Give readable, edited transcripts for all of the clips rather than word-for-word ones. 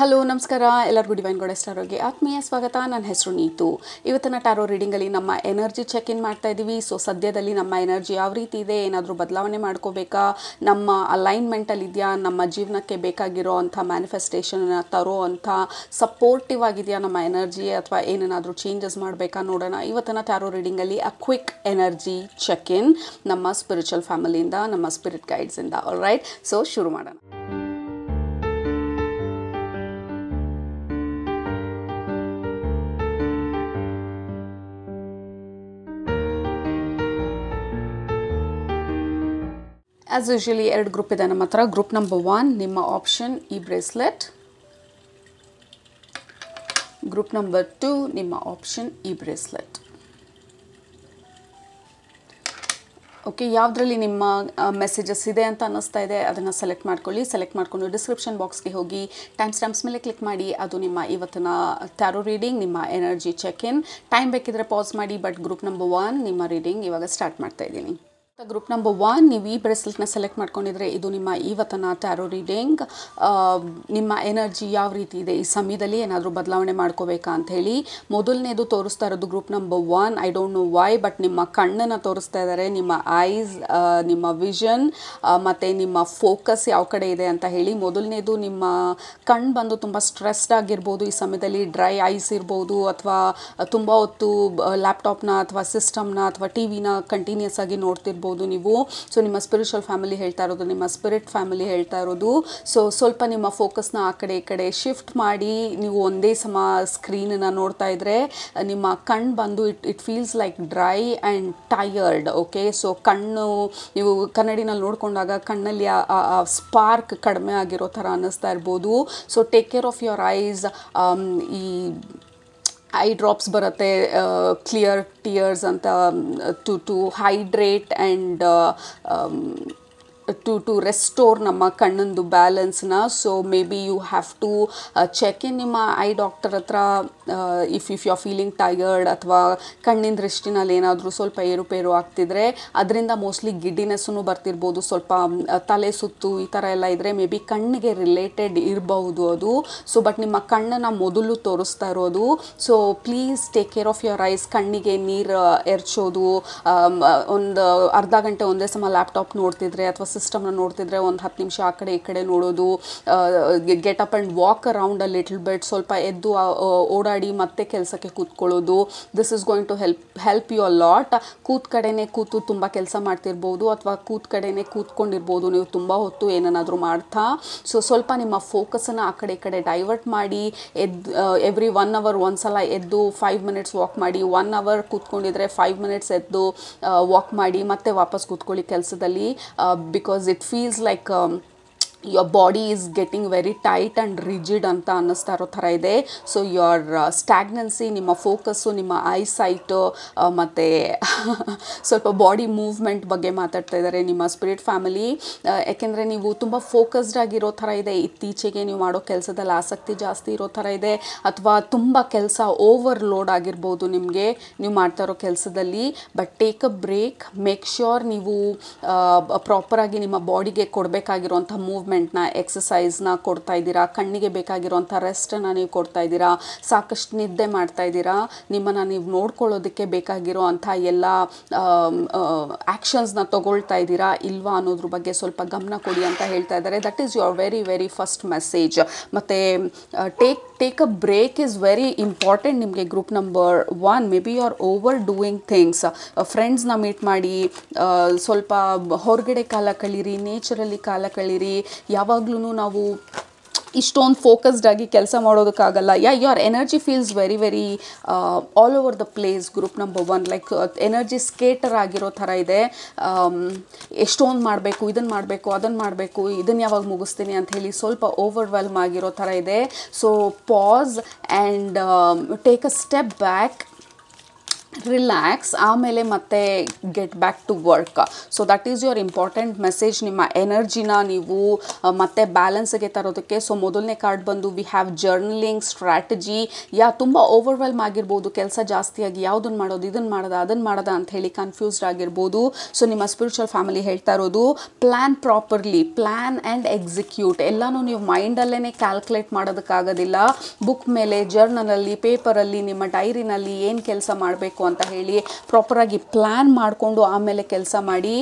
Hello ನಮಸ್ಕಾರ ಎಲ್ಲರಿಗೂ divine goddess ಟಾರೋಗೆ ಆತ್ಮೀಯ ಸ್ವಾಗತ. ನನ್ನ ಹೆಸರು ನೀತು. ಇವತ್ತಿನ ಟಾರೋ ರೀಡಿಂಗಲ್ಲಿ ನಮ್ಮ ಎನರ್ಜಿ ಚೆಕ್ ಇನ್ ಮಾಡ್ತಾ ಇದ್ದೀವಿ. ಸೊ ಸದ್ಯದಲ್ಲಿ ನಮ್ಮ ಎನರ್ಜಿ ಯಾವ ರೀತಿ ಇದೆ, ಏನಾದರೂ ಬದಲಾವಣೆ ಮಾಡ್ಕೋಬೇಕಾ, ನಮ್ಮ ಅಲೈನ್ಮೆಂಟಲ್ಲಿ ಇದೆಯಾ, ನಮ್ಮ ಜೀವನಕ್ಕೆ ಬೇಕಾಗಿರೋ ಅಂಥ ಮ್ಯಾನಿಫೆಸ್ಟೇಷನ್ನ ತರೋ ಅಂಥ ಸಪೋರ್ಟಿವ್ ಆಗಿದೆಯಾ ನಮ್ಮ ಎನರ್ಜಿ, ಅಥವಾ ಏನೇನಾದರೂ ಚೇಂಜಸ್ ಮಾಡಬೇಕಾ ನೋಡೋಣ. ಇವತ್ತಿನ ಟಾರೋ ರೀಡಿಂಗಲ್ಲಿ a quick energy check in ನಮ್ಮ ಸ್ಪಿರಿಚುವಲ್ ಫ್ಯಾಮಿಲಿಯಿಂದ, ನಮ್ಮ ಸ್ಪಿರಿಟ್ ಗೈಡ್ಸಿಂದ. ಆಲ್ ರೈಟ್, ಸೊ ಶುರು ಮಾಡೋಣ. ಆ್ಯಸ್ ಯೂಶ್ವಲಿ 2 ಗ್ರೂಪ್ ಇದೆ ನಮ್ಮ ಹತ್ರ. ಗ್ರೂಪ್ ನಂಬರ್ 1 ನಿಮ್ಮ ಆಪ್ಷನ್ ಈ ಬ್ರೇಸ್ಲೆಟ್. ಗ್ರೂಪ್ ನಂಬರ್ 2 ನಿಮ್ಮ ಆಪ್ಷನ್ ಈ ಬ್ರೇಸ್ಲೆಟ್. ಓಕೆ, ಯಾವುದರಲ್ಲಿ ನಿಮ್ಮ ಮೆಸೇಜಸ್ ಇದೆ ಅಂತ ಅನ್ನಿಸ್ತಾ ಇದೆ ಅದನ್ನು ಸೆಲೆಕ್ಟ್ ಮಾಡ್ಕೊಳ್ಳಿ. ಸೆಲೆಕ್ಟ್ ಮಾಡಿಕೊಂಡು ಡಿಸ್ಕ್ರಿಪ್ಷನ್ ಬಾಕ್ಸ್ಗೆ ಹೋಗಿ ಟೈಮ್ ಸ್ಟ್ಯಾಂಪ್ಸ್ ಮೇಲೆ ಕ್ಲಿಕ್ ಮಾಡಿ. ಅದು ನಿಮ್ಮ ಇವತ್ತಿನ ಟ್ಯಾರೋ ರೀಡಿಂಗ್, ನಿಮ್ಮ ಎನರ್ಜಿ ಚೆಕ್ ಇನ್. ಟೈಮ್ ಬೇಕಿದ್ರೆ ಪಾಸ್ ಮಾಡಿ. ಬಟ್ ಗ್ರೂಪ್ ನಂಬರ್ 1 ನಿಮ್ಮ ರೀಡಿಂಗ್ ಇವಾಗ ಸ್ಟಾರ್ಟ್ ಮಾಡ್ತಾ ಇದ್ದೀನಿ. ಗ್ರೂಪ್ ನಂಬರ್ 1 ನೀವು ಈ ಬ್ರೇಸ್ಲೆಟ್ನ ಸೆಲೆಕ್ಟ್ ಮಾಡ್ಕೊಂಡಿದ್ರೆ ಇದು ನಿಮ್ಮ ಇವತ್ತಿನ ಟ್ಯಾರೋ ರೀಡಿಂಗ್. ನಿಮ್ಮ ಎನರ್ಜಿ ಯಾವ ರೀತಿ ಇದೆ, ಈ ಸಮಯದಲ್ಲಿ ಏನಾದರೂ ಬದಲಾವಣೆ ಮಾಡ್ಕೋಬೇಕಾ ಅಂತ ಹೇಳಿ. ಮೊದಲನೇದು ತೋರಿಸ್ತಾ ಇರೋದು group number 1. I don't know why, but ನಿಮ್ಮ ಕಣ್ಣನ್ನು ತೋರಿಸ್ತಾ ಇದ್ದಾರೆ. ನಿಮ್ಮ ಐಸ್, ನಿಮ್ಮ ವಿಷನ್ ಮತ್ತು ನಿಮ್ಮ ಫೋಕಸ್ ಯಾವ ಕಡೆ ಇದೆ ಅಂತ ಹೇಳಿ. ಮೊದಲನೇದು ನಿಮ್ಮ ಕಣ್ಣು ಬಂದು ತುಂಬ ಸ್ಟ್ರೆಸ್ಡ್ ಆಗಿರ್ಬೋದು ಈ ಸಮಯದಲ್ಲಿ. ಡ್ರೈ ಐಸ್ ಇರ್ಬೋದು, ಅಥವಾ ತುಂಬ ಹೊತ್ತು ಲ್ಯಾಪ್ಟಾಪ್ನ ಅಥವಾ ಸಿಸ್ಟಮ್ನ ಅಥವಾ ಟಿ ವಿನ ಕಂಟಿನ್ಯೂಸ್ ಆಗಿ ನೋಡ್ತಿರ್ಬೋದು ನೀವು. ಸೊ ನಿಮ್ಮ ಸ್ಪಿರಿಚುವಲ್ ಫ್ಯಾಮಿಲಿ ಹೇಳ್ತಾ ಇರೋದು, ನಿಮ್ಮ ಸ್ಪಿರಿಟ್ ಫ್ಯಾಮಿಲಿ ಹೇಳ್ತಾ ಇರೋದು. ಸೊ ಸ್ವಲ್ಪ ನಿಮ್ಮ ಫೋಕಸ್ನ ಆ ಕಡೆ ಈ ಕಡೆ ಶಿಫ್ಟ್ ಮಾಡಿ. ನೀವು ಒಂದೇ ಸಮ ಸ್ಕ್ರೀನನ್ನು ನೋಡ್ತಾ ಇದ್ರೆ ನಿಮ್ಮ ಕಣ್ಣು ಬಂದು it feels like dry and tired. Okay, so ಕಣ್ಣು ನೀವು ಕನ್ನಡಿನಲ್ಲಿ ನೋಡ್ಕೊಂಡಾಗ ಕಣ್ಣಲ್ಲಿ ಆ ಸ್ಪಾರ್ಕ್ ಕಡಿಮೆ ಆಗಿರೋ ಥರ ಅನ್ನಿಸ್ತಾ ಇರ್ಬೋದು. So take care of your eyes. ಈ ಐ ಡ್ರಾಪ್ಸ್ ಬರುತ್ತೆ, ಕ್ಲಿಯರ್ ಟಿಯರ್ಸ್ ಅಂತ, to hydrate and to restore ನಮ್ಮ ಕಣ್ಣಂದು ಬ್ಯಾಲೆನ್ಸ್ನ. So maybe you have to check in ನಿಮ್ಮ ಐ ಡಾಕ್ಟರ್ ಹತ್ರ if you are feeling tired, ಅಥವಾ ಕಣ್ಣಿನ ದೃಷ್ಟಿನಲ್ಲಿ ಏನಾದರೂ ಸ್ವಲ್ಪ ಏರುಪೇರು ಆಗ್ತಿದ್ರೆ ಅದರಿಂದ ಮೋಸ್ಟ್ಲಿ ಗಿಡ್ಡಿನೆಸ್ಸೂ ಬರ್ತಿರ್ಬೋದು. ಸ್ವಲ್ಪ ತಲೆ ಸುತ್ತು ಈ ಥರ ಎಲ್ಲ ಇದ್ದರೆ ಮೇ ಬಿ ಕಣ್ಣಿಗೆ ರಿಲೇಟೆಡ್ ಇರಬಹುದು ಅದು. ಸೊ ಬಟ್ ನಿಮ್ಮ ಕಣ್ಣನ್ನು ಮೊದಲು ತೋರಿಸ್ತಾ ಇರೋದು. So please take care of your ice. ಕಣ್ಣಿಗೆ ನೀರು ಎರಚೋದು, ಒಂದು ಅರ್ಧ ಗಂಟೆ ಒಂದೇ ಸಮ ಲ್ಯಾಪ್ಟಾಪ್ ನೋಡ್ತಿದ್ರೆ ಅಥವಾ ಸಿಸ್ಟಮ್ನ ನೋಡ್ತಿದ್ರೆ ಒಂದು 10 ನಿಮಿಷ ಆ ಕಡೆ ಈ ಕಡೆ ನೋಡೋದು. Get up and walk around a little bit. ಸ್ವಲ್ಪ ಎದ್ದು ಓಡಾಡಿ ಮತ್ತೆ ಕೆಲಸಕ್ಕೆ ಕೂತ್ಕೊಳ್ಳೋದು. This is going to help you a lot. ಕೂತ್ ಕಡೆನೇ ಕೂತು ತುಂಬ ಕೆಲಸ ಮಾಡ್ತಿರ್ಬೋದು, ಅಥವಾ ಕೂತ್ ಕಡೆನೇ ಕೂತ್ಕೊಂಡಿರ್ಬೋದು ನೀವು ತುಂಬ ಹೊತ್ತು ಏನನ್ನಾದರೂ ಮಾಡ್ತಾ. ಸೊ ಸ್ವಲ್ಪ ನಿಮ್ಮ ಫೋಕಸನ್ನು ಆ ಕಡೆ ಈ ಕಡೆ ಡೈವರ್ಟ್ ಮಾಡಿ. ಎವ್ರಿ 1 ಅವರ್ ಒಂದ್ಸಲ ಎದ್ದು 5 ಮಿನಿಟ್ಸ್ ವಾಕ್ ಮಾಡಿ. 1 ಅವರ್ ಕೂತ್ಕೊಂಡಿದ್ರೆ 5 ಮಿನಿಟ್ಸ್ ಎದ್ದು ವಾಕ್ ಮಾಡಿ, ಮತ್ತೆ ವಾಪಸ್ ಕೂತ್ಕೊಳ್ಳಿ ಕೆಲಸದಲ್ಲಿ. Because it feels like your body is getting very tight and rigid ಅಂತ ಅನ್ನಿಸ್ತಾ ಇರೋ ಥರ ಇದೆ. ಸೊ ಯುವರ್ ಸ್ಟ್ಯಾಗ್ನೆನ್ಸಿ, ನಿಮ್ಮ ಫೋಕಸ್ಸು, ನಿಮ್ಮ ಐಸೈಟು ಮತ್ತು ಸ್ವಲ್ಪ ಬಾಡಿ ಮೂವ್ಮೆಂಟ್ ಬಗ್ಗೆ ಮಾತಾಡ್ತಾ ಇದ್ದಾರೆ ನಿಮ್ಮ ಸ್ಪಿರಿಟ್ ಫ್ಯಾಮಿಲಿ. ಯಾಕೆಂದರೆ ನೀವು ತುಂಬ ಫೋಕಸ್ಡ್ ಆಗಿರೋ ಥರ ಇದೆ. ಇತ್ತೀಚೆಗೆ ನೀವು ಮಾಡೋ ಕೆಲಸದಲ್ಲಿ ಆಸಕ್ತಿ ಜಾಸ್ತಿ ಇರೋ ಥರ ಇದೆ, ಅಥವಾ ತುಂಬ ಕೆಲಸ ಓವರ್ಲೋಡ್ ಆಗಿರ್ಬೋದು ನಿಮಗೆ ನೀವು ಮಾಡ್ತಾ ಇರೋ ಕೆಲಸದಲ್ಲಿ. But take a break. Make sure ನೀವು ಪ್ರಾಪರಾಗಿ ನಿಮ್ಮ ಬಾಡಿಗೆ ಕೊಡಬೇಕಾಗಿರೋಂಥ ಮೂವ್ಮೆಂಟ್ನ, ಎಕ್ಸಸೈಸ್ನ ಕೊಡ್ತಾ ಇದ್ದೀರಾ. ಕಣ್ಣಿಗೆ ಬೇಕಾಗಿರೋಂಥ ರೆಸ್ಟನ್ನು ನೀವು ಕೊಡ್ತಾ ಇದ್ದೀರಾ. ಸಾಕಷ್ಟು ನಿದ್ದೆ ಮಾಡ್ತಾ ಇದ್ದೀರಾ. ನಿಮ್ಮನ್ನು ನೀವು ನೋಡ್ಕೊಳ್ಳೋದಕ್ಕೆ ಬೇಕಾಗಿರೋ ಅಂಥ ಎಲ್ಲ ಆ್ಯಕ್ಷನ್ಸ್ನ ತೊಗೊಳ್ತಾ ಇದ್ದೀರಾ ಇಲ್ವಾ ಅನ್ನೋದ್ರ ಬಗ್ಗೆ ಸ್ವಲ್ಪ ಗಮನ ಕೊಡಿ ಅಂತ ಹೇಳ್ತಾ ಇದ್ದಾರೆ. That is your very first message. ಮತ್ತು take a break is very important ನಿಮಗೆ. Group number 1 maybe you are overdoing things. ಫ್ರೆಂಡ್ಸ್ನ ಮೀಟ್ ಮಾಡಿ, ಸ್ವಲ್ಪ ಹೊರಗಡೆ ಕಾಲ ಕಳೀರಿ, ನೇಚರಲ್ಲಿ ಕಾಲ ಕಳೀರಿ. ಯಾವಾಗ್ಲೂ ನಾವು ಇಷ್ಟೊಂದು ಫೋಕಸ್ಡ್ ಆಗಿ ಕೆಲಸ ಮಾಡೋದಕ್ಕಾಗಲ್ಲ. Your energy feels very all over the place. Group number 1 like energy scatter ಆಗಿರೋ ಥರ ಇದೆ. ಎಷ್ಟೊಂದು ಮಾಡಬೇಕು, ಇದನ್ನು ಮಾಡಬೇಕು, ಅದನ್ನು ಮಾಡಬೇಕು, ಇದನ್ನು ಯಾವಾಗ ಮುಗಿಸ್ತೀನಿ ಅಂತ ಹೇಳಿ ಸ್ವಲ್ಪ ಓವರ್ವೆಲ್ಮ್ ಆಗಿರೋ ಥರ ಇದೆ. So pause and take a step back. Relax, ಆಮೇಲೆ ಮತ್ತೆ get back to work. So that is your important message. ನಿಮ್ಮ ಎನರ್ಜಿನ ನೀವು ಮತ್ತೆ ಬ್ಯಾಲೆನ್ಸ್ಗೆ ತರೋದಕ್ಕೆ. ಸೊ ಮೊದಲನೇ ಕಾರ್ಡ್ ಬಂದು ವಿ ಹ್ಯಾವ್ ಜರ್ನಲಿಂಗ್ ಸ್ಟ್ರಾಟಜಿ. ತುಂಬ ಓವರ್ವೆಲ್ಮ್ ಆಗಿರ್ಬೋದು, ಕೆಲಸ ಜಾಸ್ತಿಯಾಗಿ ಯಾವುದನ್ನು ಮಾಡೋದು, ಇದನ್ನು ಮಾಡೋದ ಅದನ್ನು ಮಾಡೋದ ಅಂತ ಹೇಳಿ ಕನ್ಫ್ಯೂಸ್ಡ್ ಆಗಿರ್ಬೋದು. ಸೊ ನಿಮ್ಮ ಸ್ಪಿರಿಚುವಲ್ ಫ್ಯಾಮಿಲಿ ಹೇಳ್ತಾ ಇರೋದು plan properly, plan and execute. ಎಲ್ಲನೂ ನೀವು ಮೈಂಡಲ್ಲೇ ಕ್ಯಾಲ್ಕುಲೇಟ್ ಮಾಡೋದಕ್ಕಾಗೋದಿಲ್ಲ. ಬುಕ್ ಮೇಲೆ, ಜರ್ನಲಲ್ಲಿ, ಪೇಪರಲ್ಲಿ, ನಿಮ್ಮ ಡೈರಿನಲ್ಲಿ ಏನು ಕೆಲಸ ಮಾಡಬೇಕು ಅಂತ ಹೇಳಿ ಪ್ರಾಪರಾಗಿ ಪ್ಲ್ಯಾನ್ ಮಾಡಿಕೊಂಡು ಆಮೇಲೆ ಕೆಲಸ ಮಾಡಿ.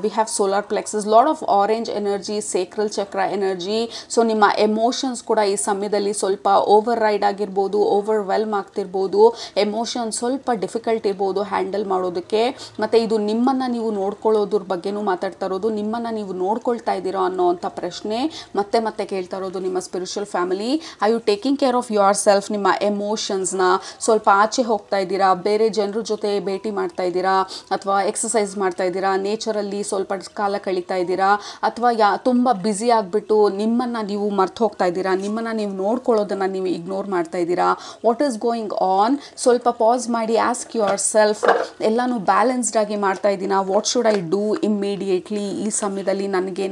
We have solar plexus, lot of orange energy, sacral chakra energy. So ನಿಮ್ಮ ಎಮೋಷನ್ಸ್ ಕೂಡ ಈ ಸಮಯದಲ್ಲಿ ಸ್ವಲ್ಪ ಓವರ್ ರೈಡ್ ಆಗಿರ್ಬೋದು, ಓವರ್ವೆಲ್ಮ್ ಆಗ್ತಿರ್ಬೋದು. ಎಮೋಷನ್ ಸ್ವಲ್ಪ ಡಿಫಿಕಲ್ಟ್ ಇರ್ಬೋದು ಹ್ಯಾಂಡಲ್ ಮಾಡೋದಕ್ಕೆ. ಮತ್ತು ಇದು ನಿಮ್ಮನ್ನು ನೀವು ನೋಡ್ಕೊಳ್ಳೋದ್ರ ಬಗ್ಗೆನೂ ಮಾತಾಡ್ತಾ ಇರೋದು. ನಿಮ್ಮನ್ನು ನೀವು ನೋಡ್ಕೊಳ್ತಾ ಇದ್ದೀರಾ ಅನ್ನೋವಂಥ ಪ್ರಶ್ನೆ ಮತ್ತೆ ಮತ್ತೆ ಕೇಳ್ತಾ ಇರೋದು ನಿಮ್ಮ spiritual family. I you taking care of yourself? ನಿಮ್ಮ ಎಮೋಷನ್ಸ್ನ ಸ್ವಲ್ಪ ಆಚೆ ಹೋಗ್ತಾ ಇದ್ದೀರಾ, ಬೇರೆ ಜನರ ಜೊತೆ ಭೇಟಿ ಮಾಡ್ತಾ ಇದ್ದೀರಾ, ಅಥವಾ ಎಕ್ಸಸೈಸ್ ಮಾಡ್ತಾ ಇದ್ದೀರಾ, ನೇಚರಲ್ಲಿ ಸ್ವಲ್ಪ ಕಾಲ ಕಳೀತಾ ಇದ್ದೀರಾ, ಅಥವಾ ತುಂಬ ಬ್ಯುಸಿ ಆಗಿಬಿಟ್ಟು ನಿಮ್ಮನ್ನು ನೀವು ಮರ್ತು ಹೋಗ್ತಾ ಇದ್ದೀರಾ, ನಿಮ್ಮನ್ನು ನೀವು ನೋಡ್ಕೊಳ್ಳೋದನ್ನು ನೀವು ಇಗ್ನೋರ್ ಮಾಡ್ತಾ ಇದ್ದೀರಾ. What is going on? ಸ್ವಲ್ಪ ಪಾಸ್ ಮಾಡಿ ಆಸ್ಕ್ ಯುವರ್ ಸೆಲ್ಫ್, ಎಲ್ಲನೂ ಬ್ಯಾಲೆನ್ಸ್ಡ್ ಆಗಿ ಮಾಡ್ತಾ ಇದ್ದೀನಾ? What should I do immediately? ಈ ಸಮಯದಲ್ಲಿ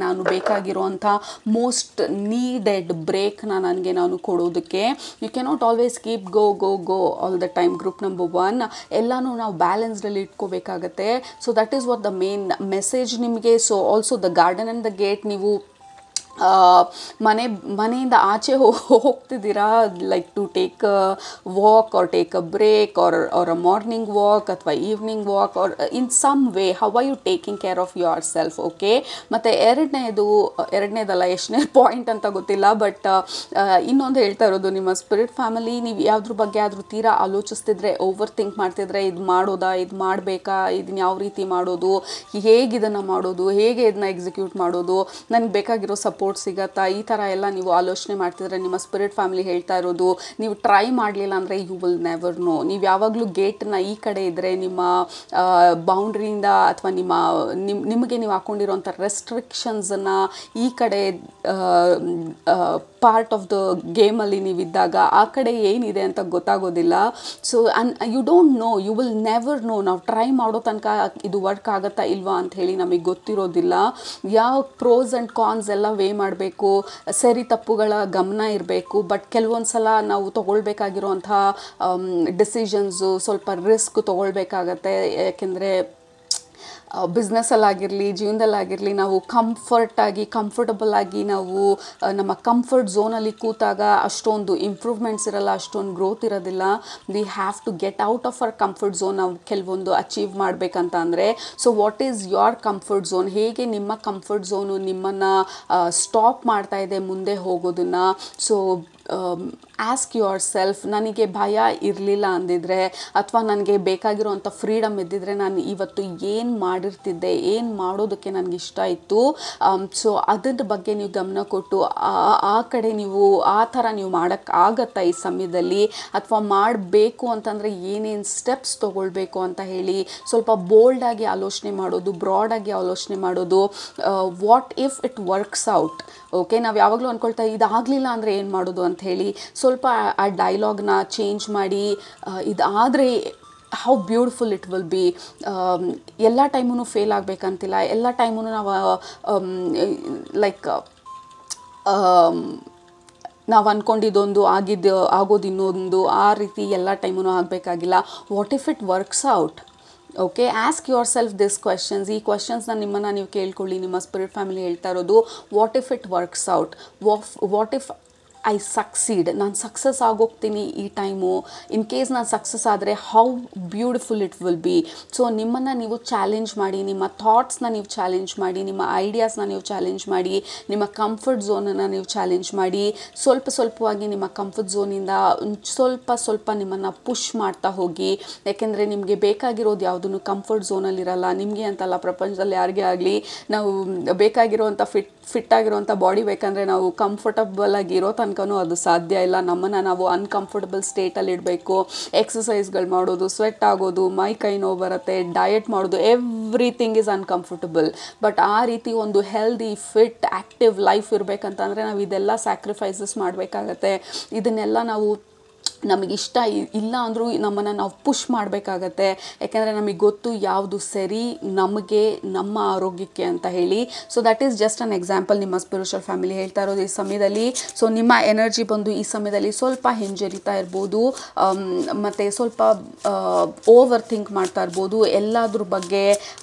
ನಾನು ಬೇಕಾಗಿರೋಂಥ ಮೋಸ್ಟ್ ನೀಡೆಡ್ ಬ್ರೇಕ್ನ ನಾನು ಕೊಡೋದಕ್ಕೆ. You cannot always keep go go go all the time. Group number 1, ಎಲ್ಲನೂ ನಾವು ಬ್ಯಾಲೆನ್ಸ್ಡಲ್ಲಿ ಇಟ್ಕೋಬೇಕಾಗತ್ತೆ. So that is what the main message ನಿಮಗೆ. So also the garden and the gate, ನೀವು ಮನೆಯಿಂದ ಆಚೆ ಹೋಗ್ತಿದ್ದೀರಾ, like to take a walk or take a break or a morning walk ಅಥವಾ evening walk or in some way. How are you taking care of yourself? Okay. ಮತ್ತು ಎರಡನೇದಲ್ಲ, ಎಷ್ಟನೇ point ಅಂತ ಗೊತ್ತಿಲ್ಲ, ಬಟ್ ಇನ್ನೊಂದು ಹೇಳ್ತಾ ಇರೋದು ನಿಮ್ಮ ಸ್ಪಿರಿಟ್ ಫ್ಯಾಮಿಲಿ, ನೀವು ಯಾವುದ್ರ ಬಗ್ಗೆ ಆದರೂ ತೀರಾ ಆಲೋಚಿಸ್ತಿದ್ರೆ, ಓವರ್ ಥಿಂಕ್ ಮಾಡ್ತಿದ್ರೆ, ಇದು ಮಾಡೋದಾ, ಇದು ಮಾಡಬೇಕಾ, ಇದನ್ನ ಯಾವ ರೀತಿ ಮಾಡೋದು, ಹೇಗೆ ಇದನ್ನು ಮಾಡೋದು, ಹೇಗೆ ಇದನ್ನ ಎಕ್ಸಿಕ್ಯೂಟ್ ಮಾಡೋದು, ನನಗೆ ಬೇಕಾಗಿರೋ ಸಪೋರ್ಟ್ ಸಿಗತ್ತಾ, ಈ ಥರ ಎಲ್ಲ ನೀವು ಆಲೋಚನೆ ಮಾಡ್ತಿದ್ರೆ ನಿಮ್ಮ ಸ್ಪಿರಿಟ್ ಫ್ಯಾಮಿಲಿ ಹೇಳ್ತಾ ಇರೋದು, ನೀವು ಟ್ರೈ ಮಾಡಲಿಲ್ಲ ಅಂದರೆ ಯು ವಿಲ್ ನೆವರ್ ನೋ. ನೀವು ಯಾವಾಗಲೂ ಗೇಟನ್ನ ಈ ಕಡೆ ಇದ್ದರೆ, ನಿಮ್ಮ ಬೌಂಡ್ರಿಯಿಂದ ಅಥವಾ ನಿಮಗೆ ನೀವು ಹಾಕ್ಕೊಂಡಿರೋಂಥ ರೆಸ್ಟ್ರಿಕ್ಷನ್ಸನ್ನು ಈ ಕಡೆ ಪಾರ್ಟ್ ಆಫ್ ದ ಗೇಮಲ್ಲಿ ನೀವಿದ್ದಾಗ ಆ ಕಡೆ ಏನಿದೆ ಅಂತ ಗೊತ್ತಾಗೋದಿಲ್ಲ. So you don't know, you will never know. ನಾವು ಟ್ರೈ ಮಾಡೋ ತನಕ ಇದು ವರ್ಕ್ ಆಗುತ್ತಾ ಇಲ್ವಾ ಅಂತ ಹೇಳಿ ನಮಗೆ ಗೊತ್ತಿರೋದಿಲ್ಲ. ಯಾವ ಪ್ರೋಸ್ ಆ್ಯಂಡ್ ಕಾನ್ಸ್ ಎಲ್ಲ ವೇ ಮಾಡಬೇಕು, ಸರಿ ತಪ್ಪುಗಳ ಗಮನ ಇರಬೇಕು. ಬಟ್ ಕೆಲವೊಂದು ಸಲ ನಾವು ತೊಗೊಳ್ಬೇಕಾಗಿರೋಂಥ ಡಿಸಿಷನ್ಸು ಸ್ವಲ್ಪ ರಿಸ್ಕ್ ತೊಗೊಳ್ಬೇಕಾಗತ್ತೆ. ಯಾಕೆಂದರೆ ಬಿಸ್ನೆಸ್ಸಲ್ಲಾಗಿರಲಿ, ಜೀವನದಲ್ಲಾಗಿರಲಿ, ನಾವು ಕಂಫರ್ಟಬಲ್ ಆಗಿ ನಾವು ನಮ್ಮ ಕಂಫರ್ಟ್ ಝೋನಲ್ಲಿ ಕೂತಾಗ ಅಷ್ಟೊಂದು ಇಂಪ್ರೂವ್ಮೆಂಟ್ಸ್ ಇರಲ್ಲ, ಅಷ್ಟೊಂದು ಗ್ರೋತ್ ಇರೋದಿಲ್ಲ. We have to get out of our comfort zone ನಾವು ಕೆಲವೊಂದು ಅಚೀವ್ ಮಾಡಬೇಕಂತ ಅಂದರೆ. So what is your comfort zone? ಹೇಗೆ ನಿಮ್ಮ ಕಂಫರ್ಟ್ ಝೋನು ನಿಮ್ಮನ್ನು ಸ್ಟಾಪ್ ಮಾಡ್ತಾ ಇದೆ ಮುಂದೆ ಹೋಗೋದನ್ನು? ಸೊ ಆಸ್ಕ್ ಯುವರ್ ಸೆಲ್ಫ್, ನನಗೆ ಭಯ ಇರಲಿಲ್ಲ ಅಂದಿದ್ರೆ, ಅಥವಾ ನನಗೆ ಬೇಕಾಗಿರೋವಂಥ ಫ್ರೀಡಮ್ ಇದ್ದಿದ್ರೆ ನಾನು ಇವತ್ತು ಏನು ಮಾಡಿರ್ತಿದ್ದೆ, ಏನು ಮಾಡೋದಕ್ಕೆ ನನಗೆ ಇಷ್ಟ ಇತ್ತು. ಸೊ ಅದ್ರ ಬಗ್ಗೆ ನೀವು ಗಮನ ಕೊಟ್ಟು ಆ ಕಡೆ ನೀವು ಆ ಥರ ನೀವು ಮಾಡೋಕ್ಕಾಗತ್ತಾ ಈ ಸಮಯದಲ್ಲಿ, ಅಥವಾ ಮಾಡಬೇಕು ಅಂತಂದರೆ ಏನೇನು ಸ್ಟೆಪ್ಸ್ ತೊಗೊಳ್ಬೇಕು ಅಂತ ಹೇಳಿ ಸ್ವಲ್ಪ ಬೋಲ್ಡಾಗಿ ಆಲೋಚನೆ ಮಾಡೋದು, ಬ್ರಾಡಾಗಿ ಆಲೋಚನೆ ಮಾಡೋದು. What if it works out? Okay, ನಾವು ಯಾವಾಗಲೂ ಅಂದ್ಕೊಳ್ತಾ ಇದಾಗಲಿಲ್ಲ ಅಂದರೆ ಏನು ಮಾಡೋದು ಅಂತ ಹೇಳಿ ಸ್ವಲ್ಪ ಆ ಡೈಲಾಗ್ನ ಚೇಂಜ್ ಮಾಡಿ, ಇದಾದರೆ how beautiful it will B. ಎಲ್ಲ ಟೈಮೂ ಫೇಲ್ ಆಗಬೇಕಂತಿಲ್ಲ, ಎಲ್ಲ ಟೈಮೂ ನಾವು ಲೈಕ್ ನಾವು ಅಂದ್ಕೊಂಡಿದ್ದೊಂದು ಆಗೋದು ಇನ್ನೊಂದು, ಆ ರೀತಿ ಎಲ್ಲ ಟೈಮೂ ಆಗಬೇಕಾಗಿಲ್ಲ. What if it works out? Okay, ask yourself this questions. ಈ ಕ್ವೆಶನ್ಸ್ನ ನಿಮ್ಮನ್ನು ನೀವು ಕೇಳ್ಕೊಳ್ಳಿ. ನಿಮ್ಮ ಸ್ಪಿರಿಟ್ ಫ್ಯಾಮಿಲಿ ಹೇಳ್ತಾ ಇರೋದು what if it works out, what if I succeed, ನಾನು ಸಕ್ಸಸ್ ಆಗೋಗ್ತೀನಿ ಈ ಟೈಮು. ಇನ್ ಕೇಸ್ ನಾನು ಸಕ್ಸಸ್ ಆದರೆ how beautiful it will be. So ನಿಮ್ಮನ್ನು ನೀವು ಚಾಲೆಂಜ್ ಮಾಡಿ, ನಿಮ್ಮ ಥಾಟ್ಸ್ನ ನೀವು ಚಾಲೆಂಜ್ ಮಾಡಿ, ನಿಮ್ಮ ಐಡಿಯಾಸ್ನ ನೀವು ಚಾಲೆಂಜ್ ಮಾಡಿ, ನಿಮ್ಮ ಕಂಫರ್ಟ್ ಝೋನನ್ನು ನೀವು ಚಾಲೆಂಜ್ ಮಾಡಿ. ಸ್ವಲ್ಪವಾಗಿ ನಿಮ್ಮ ಕಂಫರ್ಟ್ ಝೋನಿಂದ ಸ್ವಲ್ಪ ನಿಮ್ಮನ್ನು ಪುಷ್ ಮಾಡ್ತಾ ಹೋಗಿ. ಯಾಕೆಂದರೆ ನಿಮಗೆ ಬೇಕಾಗಿರೋದು ಯಾವುದೂ ಕಂಫರ್ಟ್ ಝೋನಲ್ಲಿರಲ್ಲ. ನಿಮಗೆ ಅಂತಲ್ಲ, ಪ್ರಪಂಚದಲ್ಲಿ ಯಾರಿಗೇ ಆಗಲಿ, ನಾವು ಬೇಕಾಗಿರೋವಂಥ ಫಿಟ್ ಆಗಿರೋವಂಥ ಬಾಡಿ ಬೇಕಂದರೆ ನಾವು ಕಂಫರ್ಟಬಲ್ ಆಗಿರೋ ತನಕನೂ ಅದು ಸಾಧ್ಯ ಇಲ್ಲ. ನಮ್ಮನ್ನು ನಾವು ಅನ್ಕಂಫರ್ಟಬಲ್ ಸ್ಟೇಟಲ್ಲಿ ಇಡಬೇಕು. ಎಕ್ಸಸೈಸ್ಗಳು ಮಾಡೋದು, ಸ್ವೆಟ್ ಆಗೋದು, ಮೈ ಕೈ ನೋವು ಬರುತ್ತೆ, ಡಯಟ್ ಮಾಡೋದು, ಎವ್ರಿಥಿಂಗ್ ಈಸ್ ಅನ್ಕಂಫರ್ಟಬಲ್. ಬಟ್ ಆ ರೀತಿ ಒಂದು ಹೆಲ್ದಿ, ಫಿಟ್, ಆ್ಯಕ್ಟಿವ್ ಲೈಫ್ ಇರಬೇಕಂತಂದರೆ ನಾವು ಇದೆಲ್ಲ ಸ್ಯಾಕ್ರಿಫೈಸಸ್ ಮಾಡಬೇಕಾಗತ್ತೆ. ಇದನ್ನೆಲ್ಲ ನಾವು ನಮಗಿಷ್ಟ ಇಲ್ಲ ಅಂದರೂ ನಮ್ಮನ್ನು ನಾವು ಪುಷ್ ಮಾಡಬೇಕಾಗತ್ತೆ. ಯಾಕೆಂದರೆ ನಮಗೆ ಗೊತ್ತು ಯಾವುದು ಸರಿ ನಮಗೆ ನಮ್ಮ ಆರೋಗ್ಯಕ್ಕೆ ಅಂತ ಹೇಳಿ. So that is just an example. ನಿಮ್ಮ ಸ್ಪಿರಿಚುವಲ್ ಫ್ಯಾಮಿಲಿ ಹೇಳ್ತಾ ಇರೋದು ಈ ಸಮಯದಲ್ಲಿ. ಸೊ ನಿಮ್ಮ ಎನರ್ಜಿ ಬಂದು ಈ ಸಮಯದಲ್ಲಿ ಸ್ವಲ್ಪ ಹಿಂಜರಿತಾ ಇರ್ಬೋದು, ಮತ್ತು ಸ್ವಲ್ಪ ಓವರ್ ಥಿಂಕ್ ಮಾಡ್ತಾ ಇರ್ಬೋದು. ಎಲ್ಲದ್ರ ಬಗ್ಗೆ